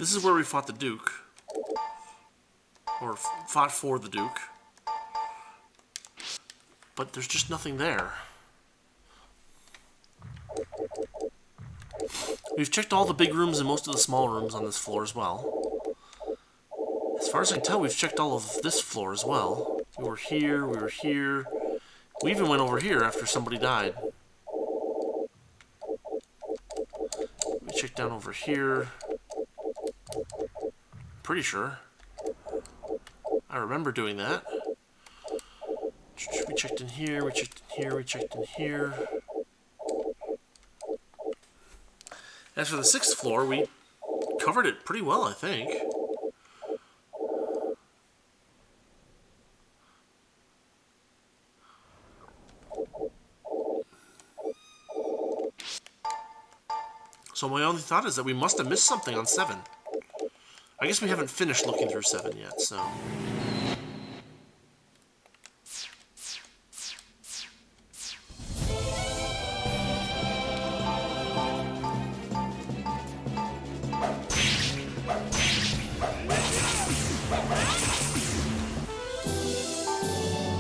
This is where we fought the Duke. Or fought for the Duke. But there's just nothing there. We've checked all the big rooms and most of the small rooms on this floor as well. As far as I can tell, we've checked all of this floor as well. We were here, we were here. We even went over here after somebody died. We checked down over here. Pretty sure. I remember doing that. We checked in here, we checked in here, we checked in here. As for the 6th floor, we covered it pretty well, I think. So my only thought is that we must have missed something on 7. I guess we haven't finished looking through 7 yet, so...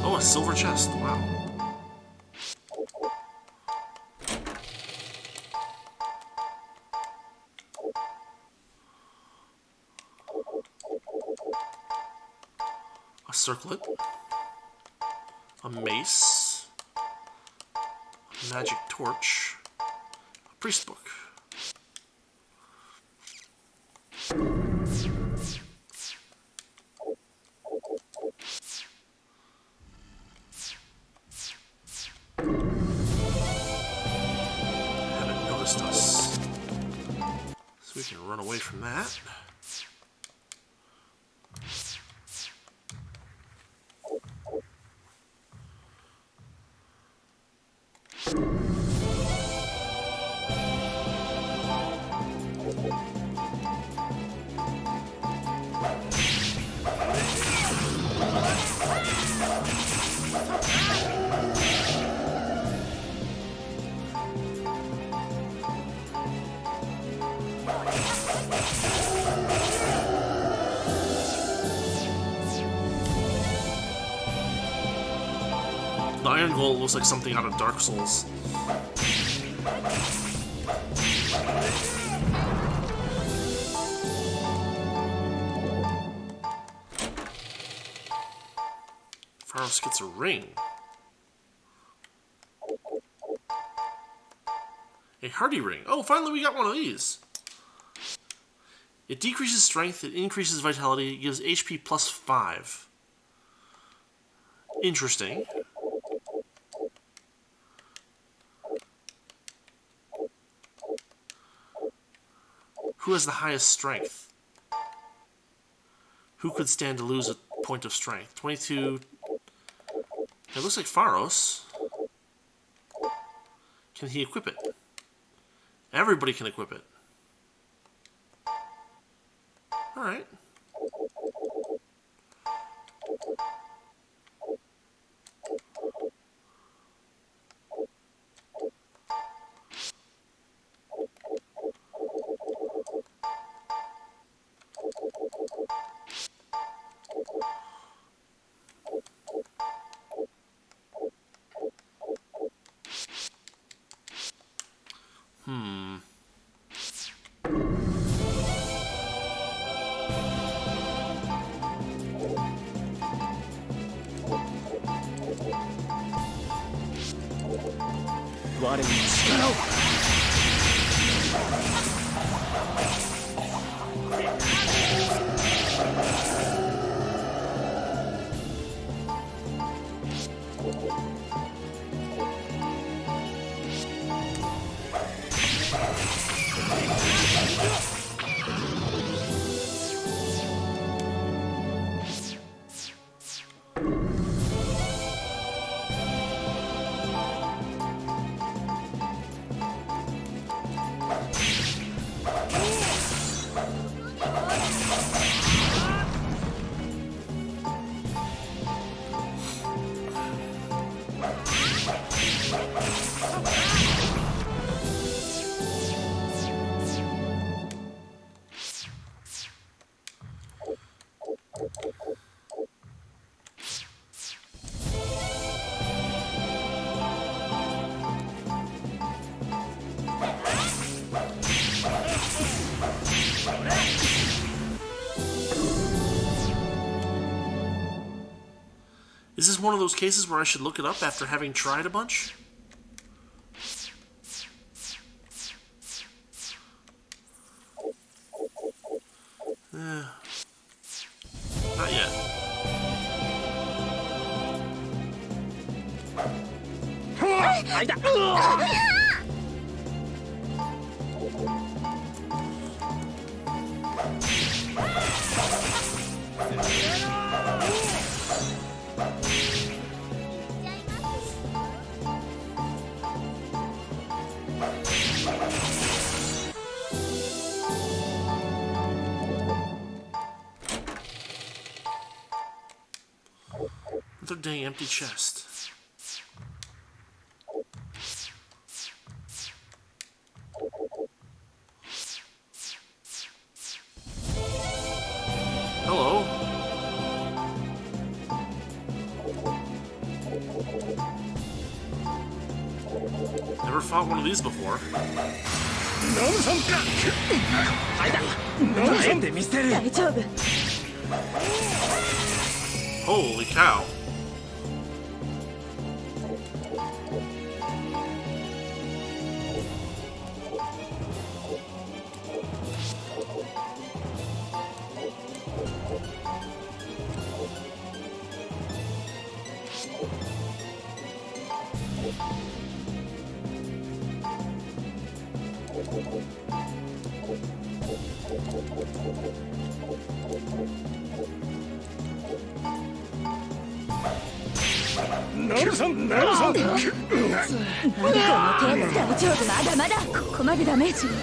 Oh, a silver chest. Wow. A circlet. A mace. A magic torch. A priest book. Us. So we can run away from that. The Iron Golem looks like something out of Dark Souls. Pharos gets a ring. A hardy ring. Oh, finally we got one of these. It decreases strength, it increases vitality, it gives HP plus 5. Interesting. Who has the highest strength? Who could stand to lose a point of strength? 22. It looks like Pharos. Can he equip it? Everybody can equip it. Alright. Is this one of those cases where I should look it up after having tried a bunch? Not yet. Another dang empty chest. Hello. Never fought one of these before. 大丈夫 Holy cow.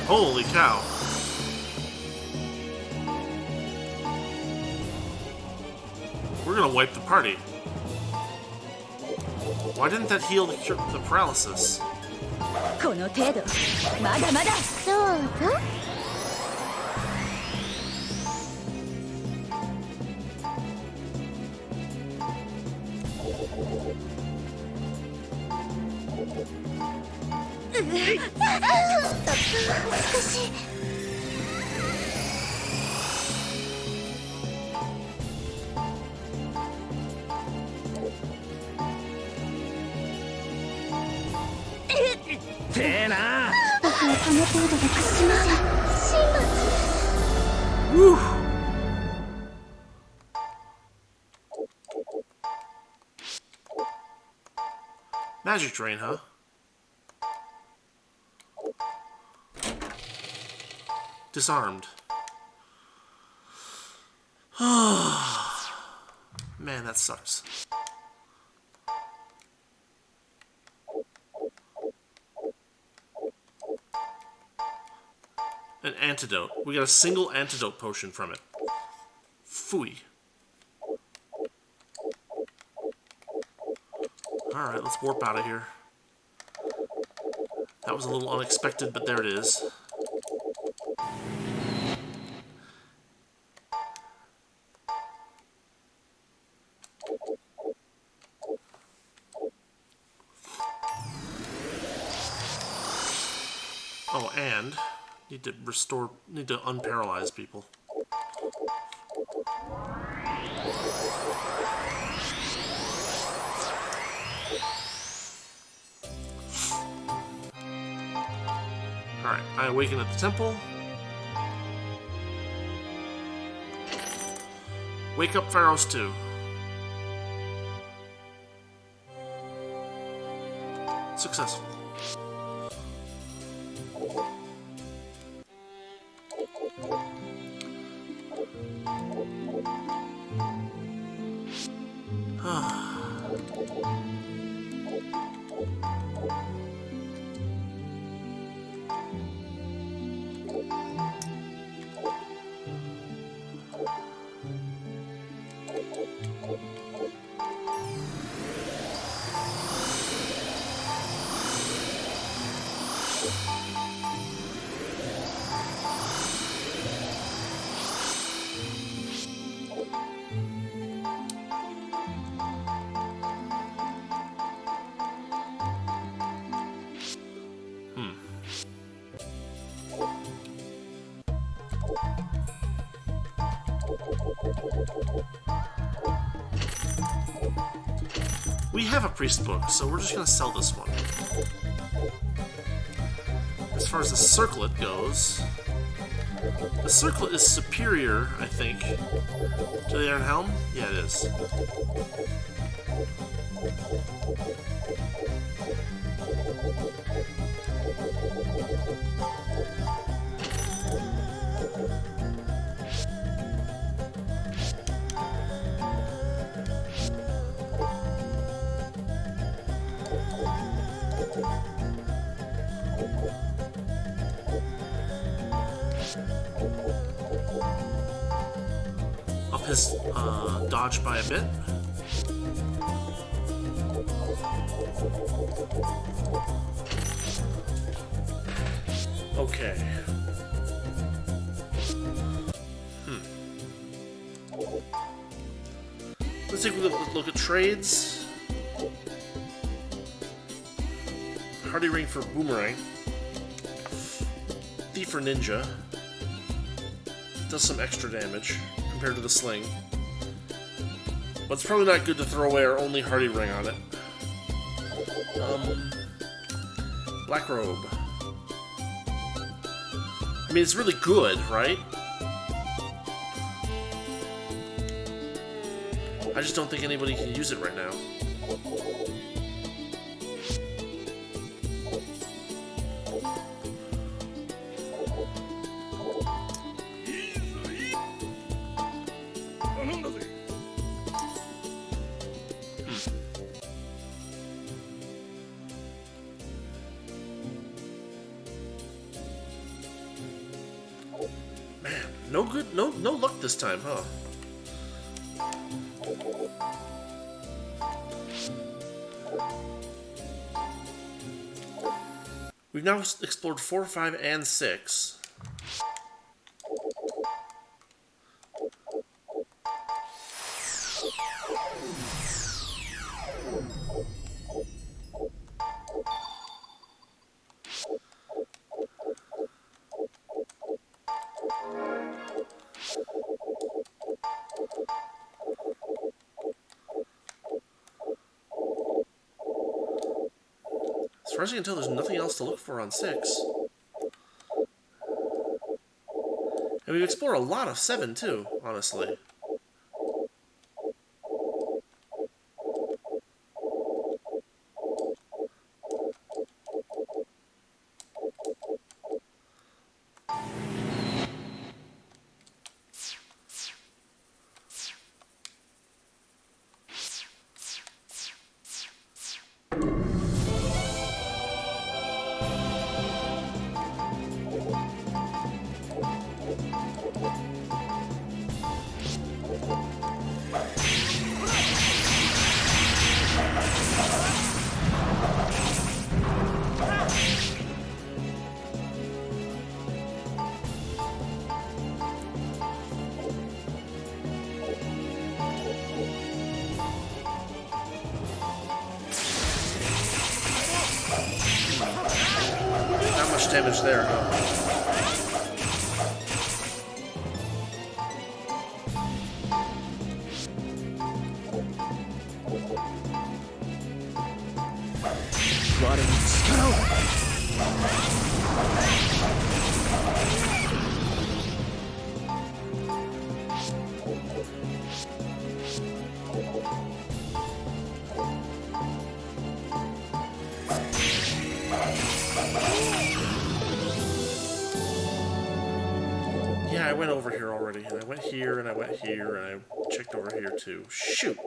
Holy cow. We're gonna wipe the party. Why didn't that heal the paralysis? この程度まだまだどうぞ 僕はこの程度で屈しません神罰 Woo! Magic drain, huh? Disarmed. Man, that sucks. An antidote. We got a single antidote potion from it. Phooey. Alright, let's warp out of here. That was a little unexpected, but there it is. Oh, and need to unparalyze people. Alright, I awaken at the temple. Wake up Pharaohs 2. Successful. We have a priest book, so we're just going to sell this one. As far as the circlet goes, the circlet is superior, I think, to the Iron Helm. Yeah, it is. Up his dodge by a bit. Okay. Let's take a look at trades. Hardy Ring for Boomerang. Thief for Ninja. Does some extra damage compared to the Sling. But it's probably not good to throw away our only Hardy Ring on it. Black Robe. I mean, it's really good, right? I just don't think anybody can use it right now. Man, no good, no luck this time, huh? We've now explored 4, 5, and 6. As far as I can tell, there's nothing else to look for on 6. And we've explored a lot of 7, too, honestly. Not much damage there, huh? Yeah, I went over here already, and I went here, and I went here, and I checked over here too. Shoot!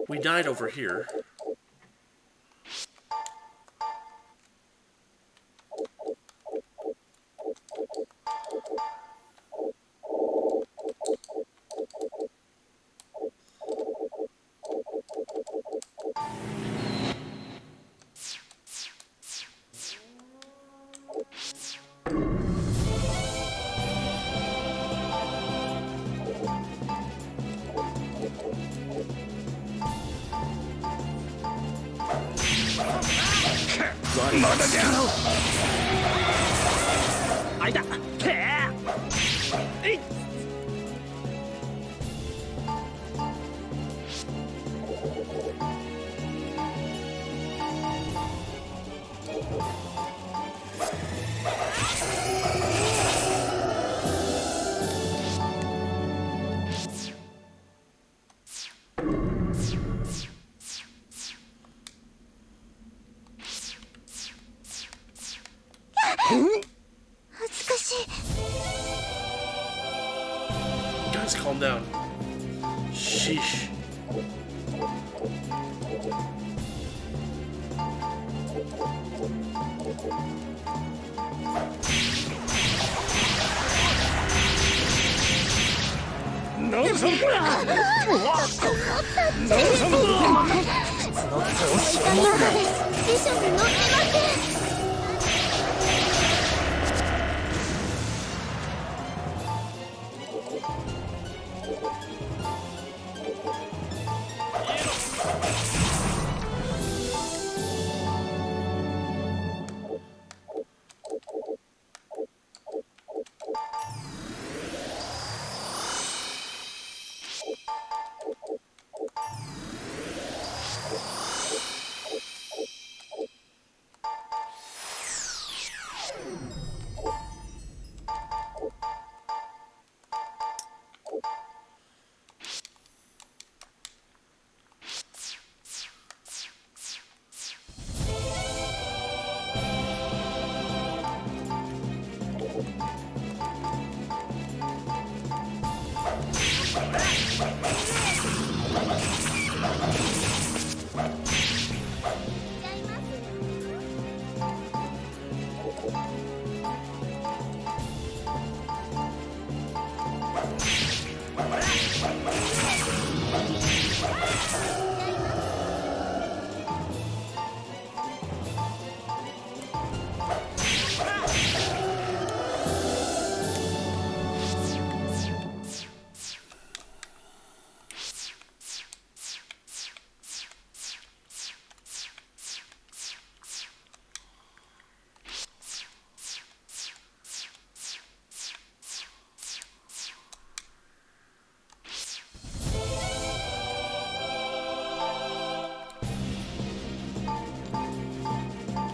We died over here. まだじゃあいだてえい恥ずかしい。 Guys, calm down. Sheesh.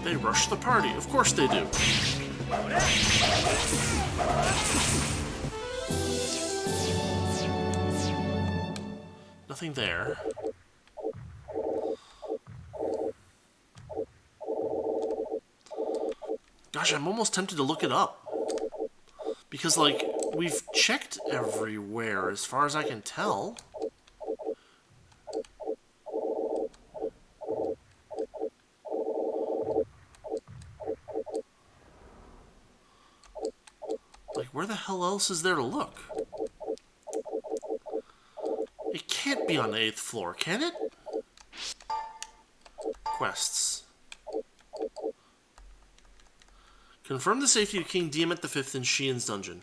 They rush the party. Of course they do. Nothing there. Gosh, I'm almost tempted to look it up. Because, like, we've checked everywhere as far as I can tell. Like, where the hell else is there to look? It can't be on the 8th floor, can it? Quests. Confirm the safety of King Diamant V in Shiin's dungeon.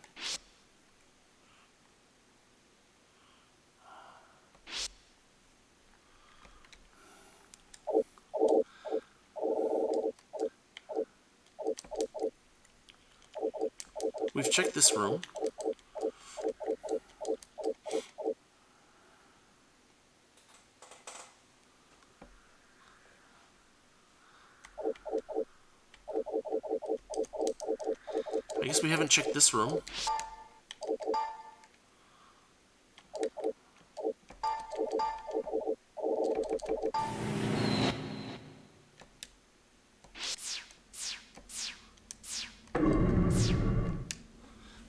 We've checked this room. I guess we haven't checked this room.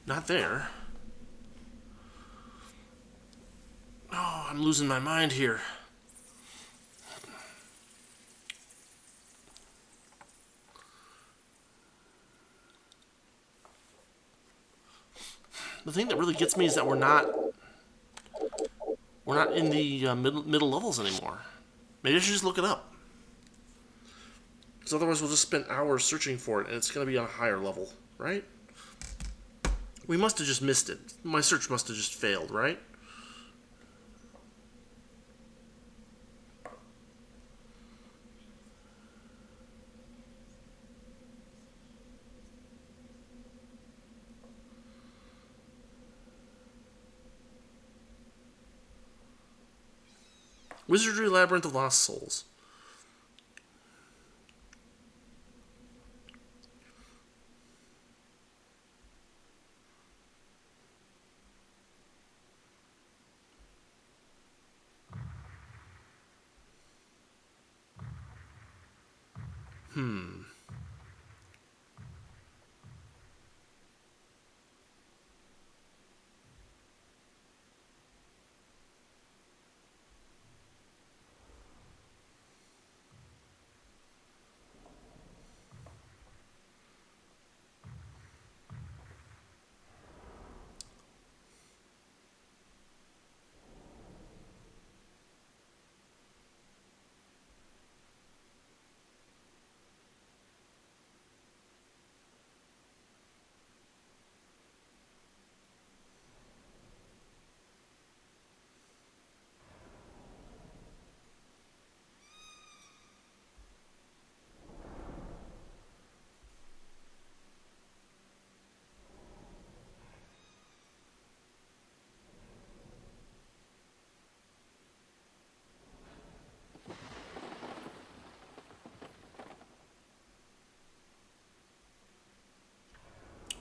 Not there. Oh, I'm losing my mind here. The thing that really gets me is that we're not in the middle levels anymore. Maybe I should just look it up. Because otherwise we'll just spend hours searching for it, and it's going to be on a higher level, right? We must have just missed it. My search must have just failed, right? Wizardry Labyrinth of Lost Souls.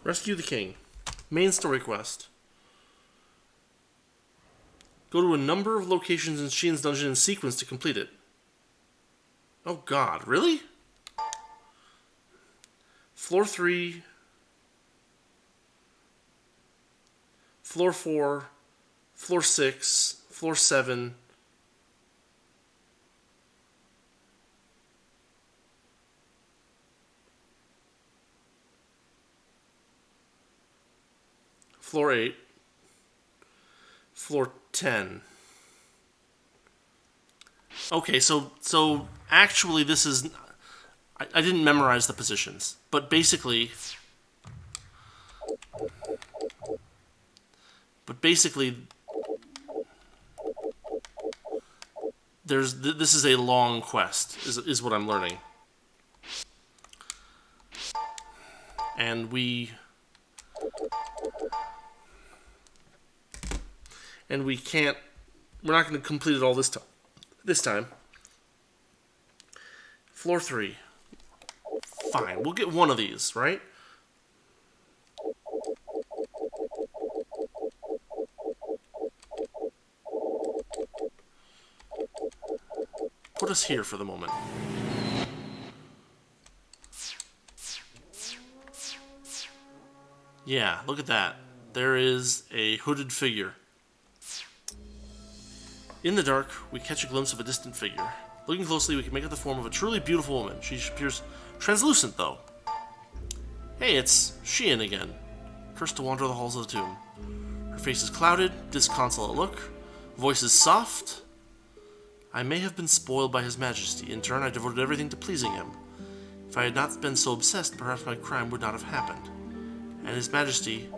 Rescue the king. Main story quest. Go to a number of locations in Shiin's dungeon in sequence to complete it. Oh god, really? Floor 3, Floor 4, Floor 6, Floor 7. Floor 8, Floor 10. Okay, so actually this is... I didn't memorize the positions, but basically... this is a long quest, is what I'm learning. And we can't... We're not going to complete it all this time. Floor 3. Fine, we'll get one of these, right? Put us here for the moment. Yeah, look at that. There is a hooded figure. In the dark, we catch a glimpse of a distant figure. Looking closely, we can make out the form of a truly beautiful woman. She appears translucent, though. Hey, it's Shiin again. Cursed to wander the halls of the tomb. Her face is clouded, disconsolate look. Voice is soft. I may have been spoiled by His Majesty. In turn, I devoted everything to pleasing him. If I had not been so obsessed, perhaps my crime would not have happened. And His Majesty...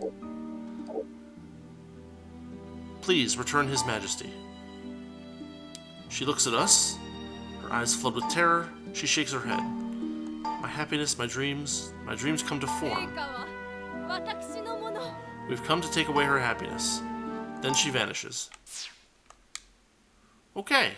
Please, return His Majesty. She looks at us. Her eyes flood with terror. She shakes her head. My happiness, my dreams come to form. We've come to take away her happiness. Then she vanishes. Okay.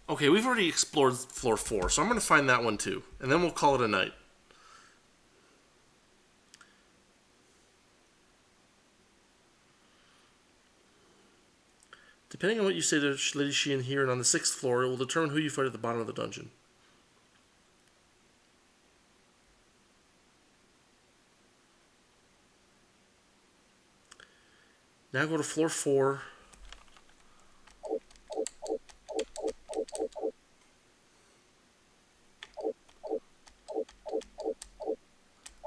Okay, we've already explored floor 4, so I'm going to find that one too. And then we'll call it a night. Depending on what you say to Lady Shiin here and on the 6th floor, it will determine who you fight at the bottom of the dungeon. Now go to floor 4.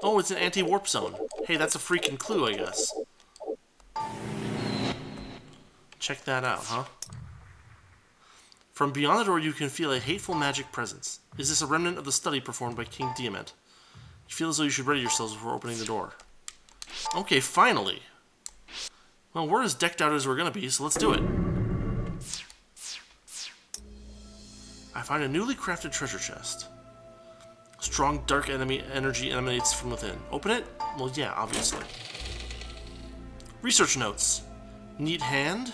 Oh, it's an anti-warp zone. Hey, that's a freaking clue, I guess. Check that out, huh? From beyond the door, you can feel a hateful magic presence. Is this a remnant of the study performed by King Diamant? You feel as though you should ready yourselves before opening the door. Okay, finally. Well, we're as decked out as we're gonna be, so let's do it. I find a newly crafted treasure chest. Strong dark enemy energy emanates from within. Open it? Well, yeah, obviously. Research notes. Neat hand.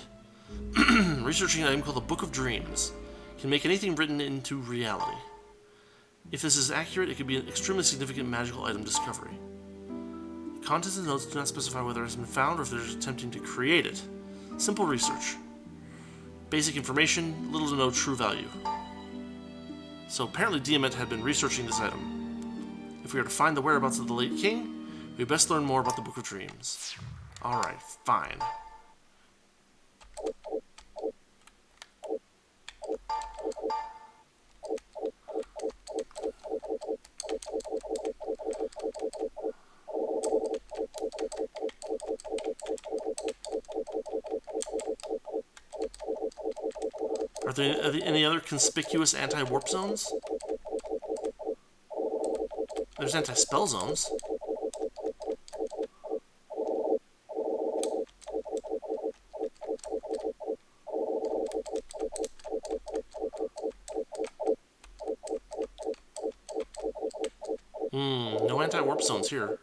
Researching an item called the Book of Dreams. Can make anything written into reality. If this is accurate, it could be an extremely significant magical item discovery. The contents of the notes do not specify whether it has been found or if they're attempting to create it. Simple research. Basic information, little to no true value. So apparently Diamant had been researching this item. If we are to find the whereabouts of the late king, we best learn more about the Book of Dreams. Alright, fine. Are there any other conspicuous anti-warp zones? There's anti-spell zones. No anti-warp zones here.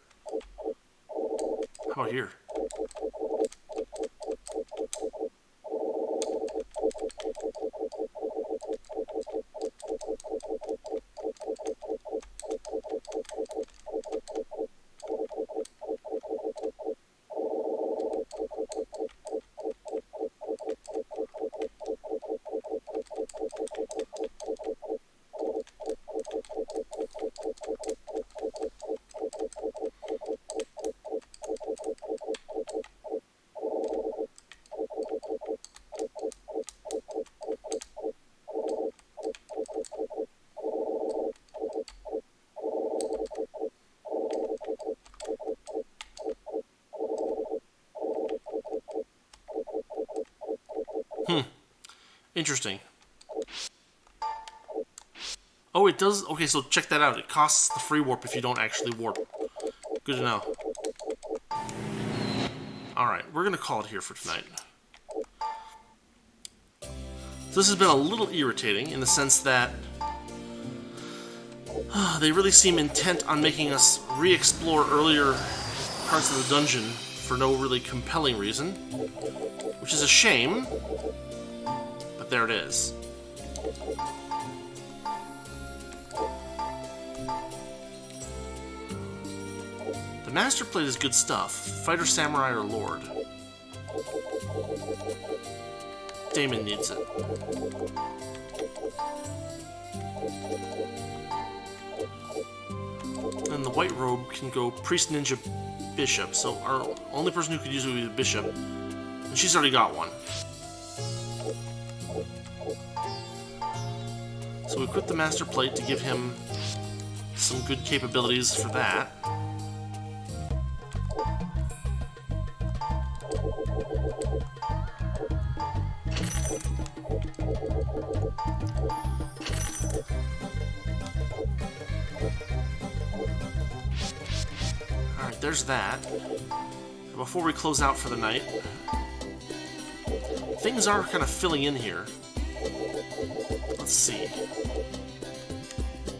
How about here? Interesting. Oh, it does? Okay, so check that out. It costs the free warp if you don't actually warp. Good to know. Alright, we're going to call it here for tonight. This has been a little irritating in the sense that they really seem intent on making us re-explore earlier parts of the dungeon for no really compelling reason, which is a shame, but there it is. The Master Plate is good stuff. Fighter, Samurai, or Lord. Damon needs it. And the white robe can go Priest, Ninja, Bishop. So our only person who could use it would be the Bishop. And she's already got one. So we equip the Master Plate to give him some good capabilities for that. Alright, there's that. Before we close out for the night, things are kind of filling in here. Let's see.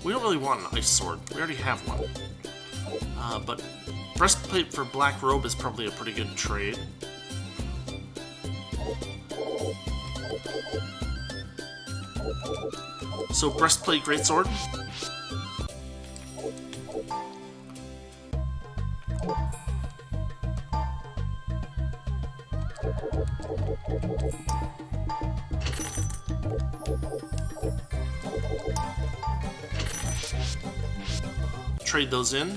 We don't really want an ice sword. We already have one. But breastplate for black robe is probably a pretty good trade. So breastplate, greatsword. Trade those in.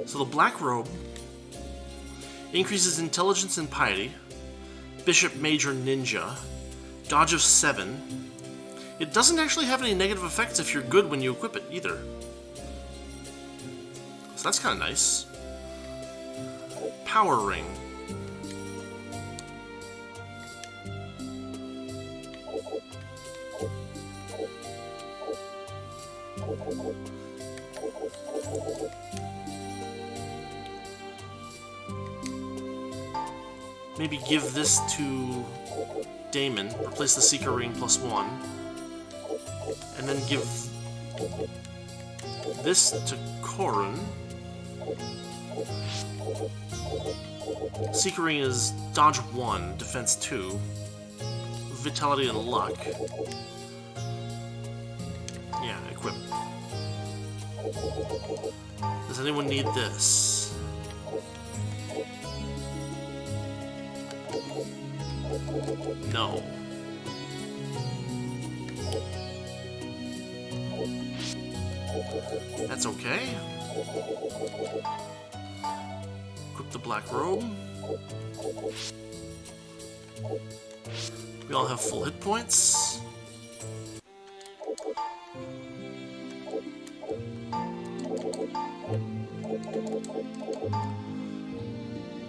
So the black robe increases intelligence and piety, bishop, major, ninja, dodge of 7. It doesn't actually have any negative effects if you're good when you equip it either. So that's kind of nice. Power ring. maybe give this to Damon, replace the Seeker Ring +1, and then give this to Corrin. Seeker Ring is dodge 1, defense 2, vitality and luck. Yeah, equip. Does anyone need this? No. That's okay. Equip the black robe. We all have full hit points.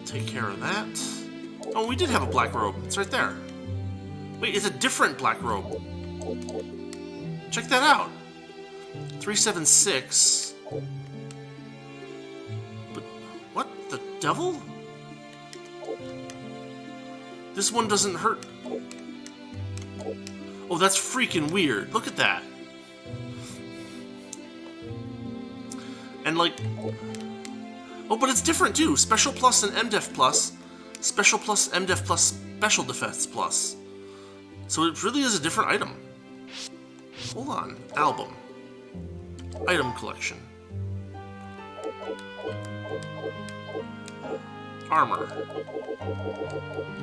Take care of that. Oh, we did have a black robe. It's right there. Wait, it's a different black robe. Check that out. 376. But what the devil? This one doesn't hurt. Oh, that's freaking weird. Look at that. And like, oh, but it's different too. Special plus and MDef plus. Special plus, MDef plus, special defense plus. So it really is a different item. Hold on. Album. Item collection. Armor.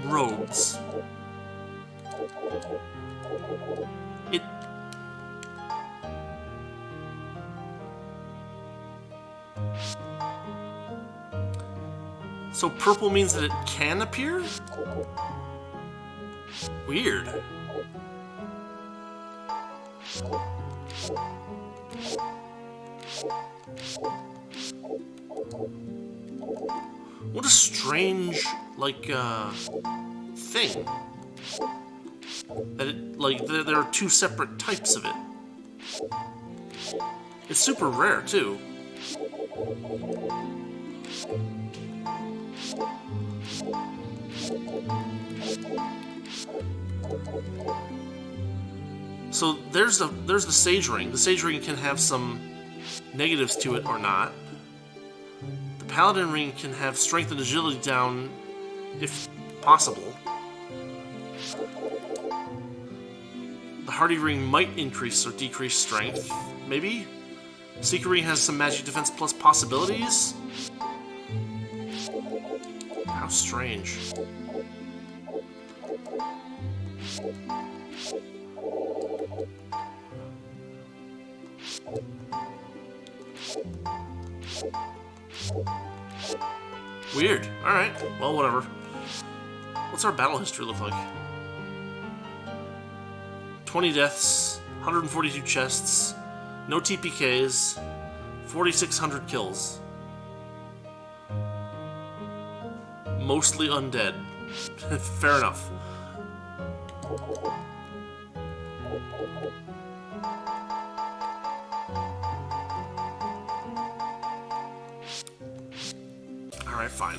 Robes. It... So purple means that it can appear? Weird. What a strange, like, thing. That it, like, there are two separate types of it. It's super rare, too. So there's the Sage Ring. The Sage Ring can have some negatives to it or not. The Paladin Ring can have strength and agility down if possible. The Hardy Ring might increase or decrease strength, maybe. Seeker Ring has some magic defense plus possibilities. How strange. Weird. Alright. Well, whatever. What's our battle history look like? 20 deaths, 142 chests, no TPKs, 4,600 kills. Mostly undead. Fair enough. Alright, fine.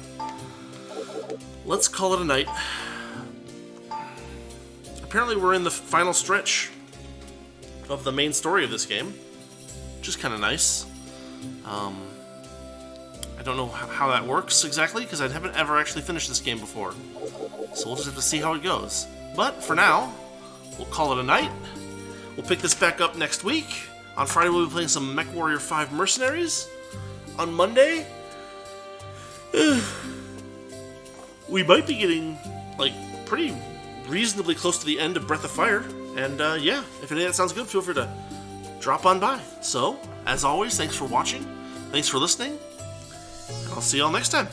Let's call it a night. Apparently we're in the final stretch of the main story of this game, which is kind of nice. I don't know how that works exactly, because I haven't ever actually finished this game before. So we'll just have to see how it goes. But for now, we'll call it a night. We'll pick this back up next week. On Friday we'll be playing some MechWarrior 5 Mercenaries. On Monday, we might be getting, like, pretty reasonably close to the end of Breath of Fire. And yeah, if any of that sounds good, feel free to drop on by. So, as always, thanks for watching. Thanks for listening. And I'll see y'all next time.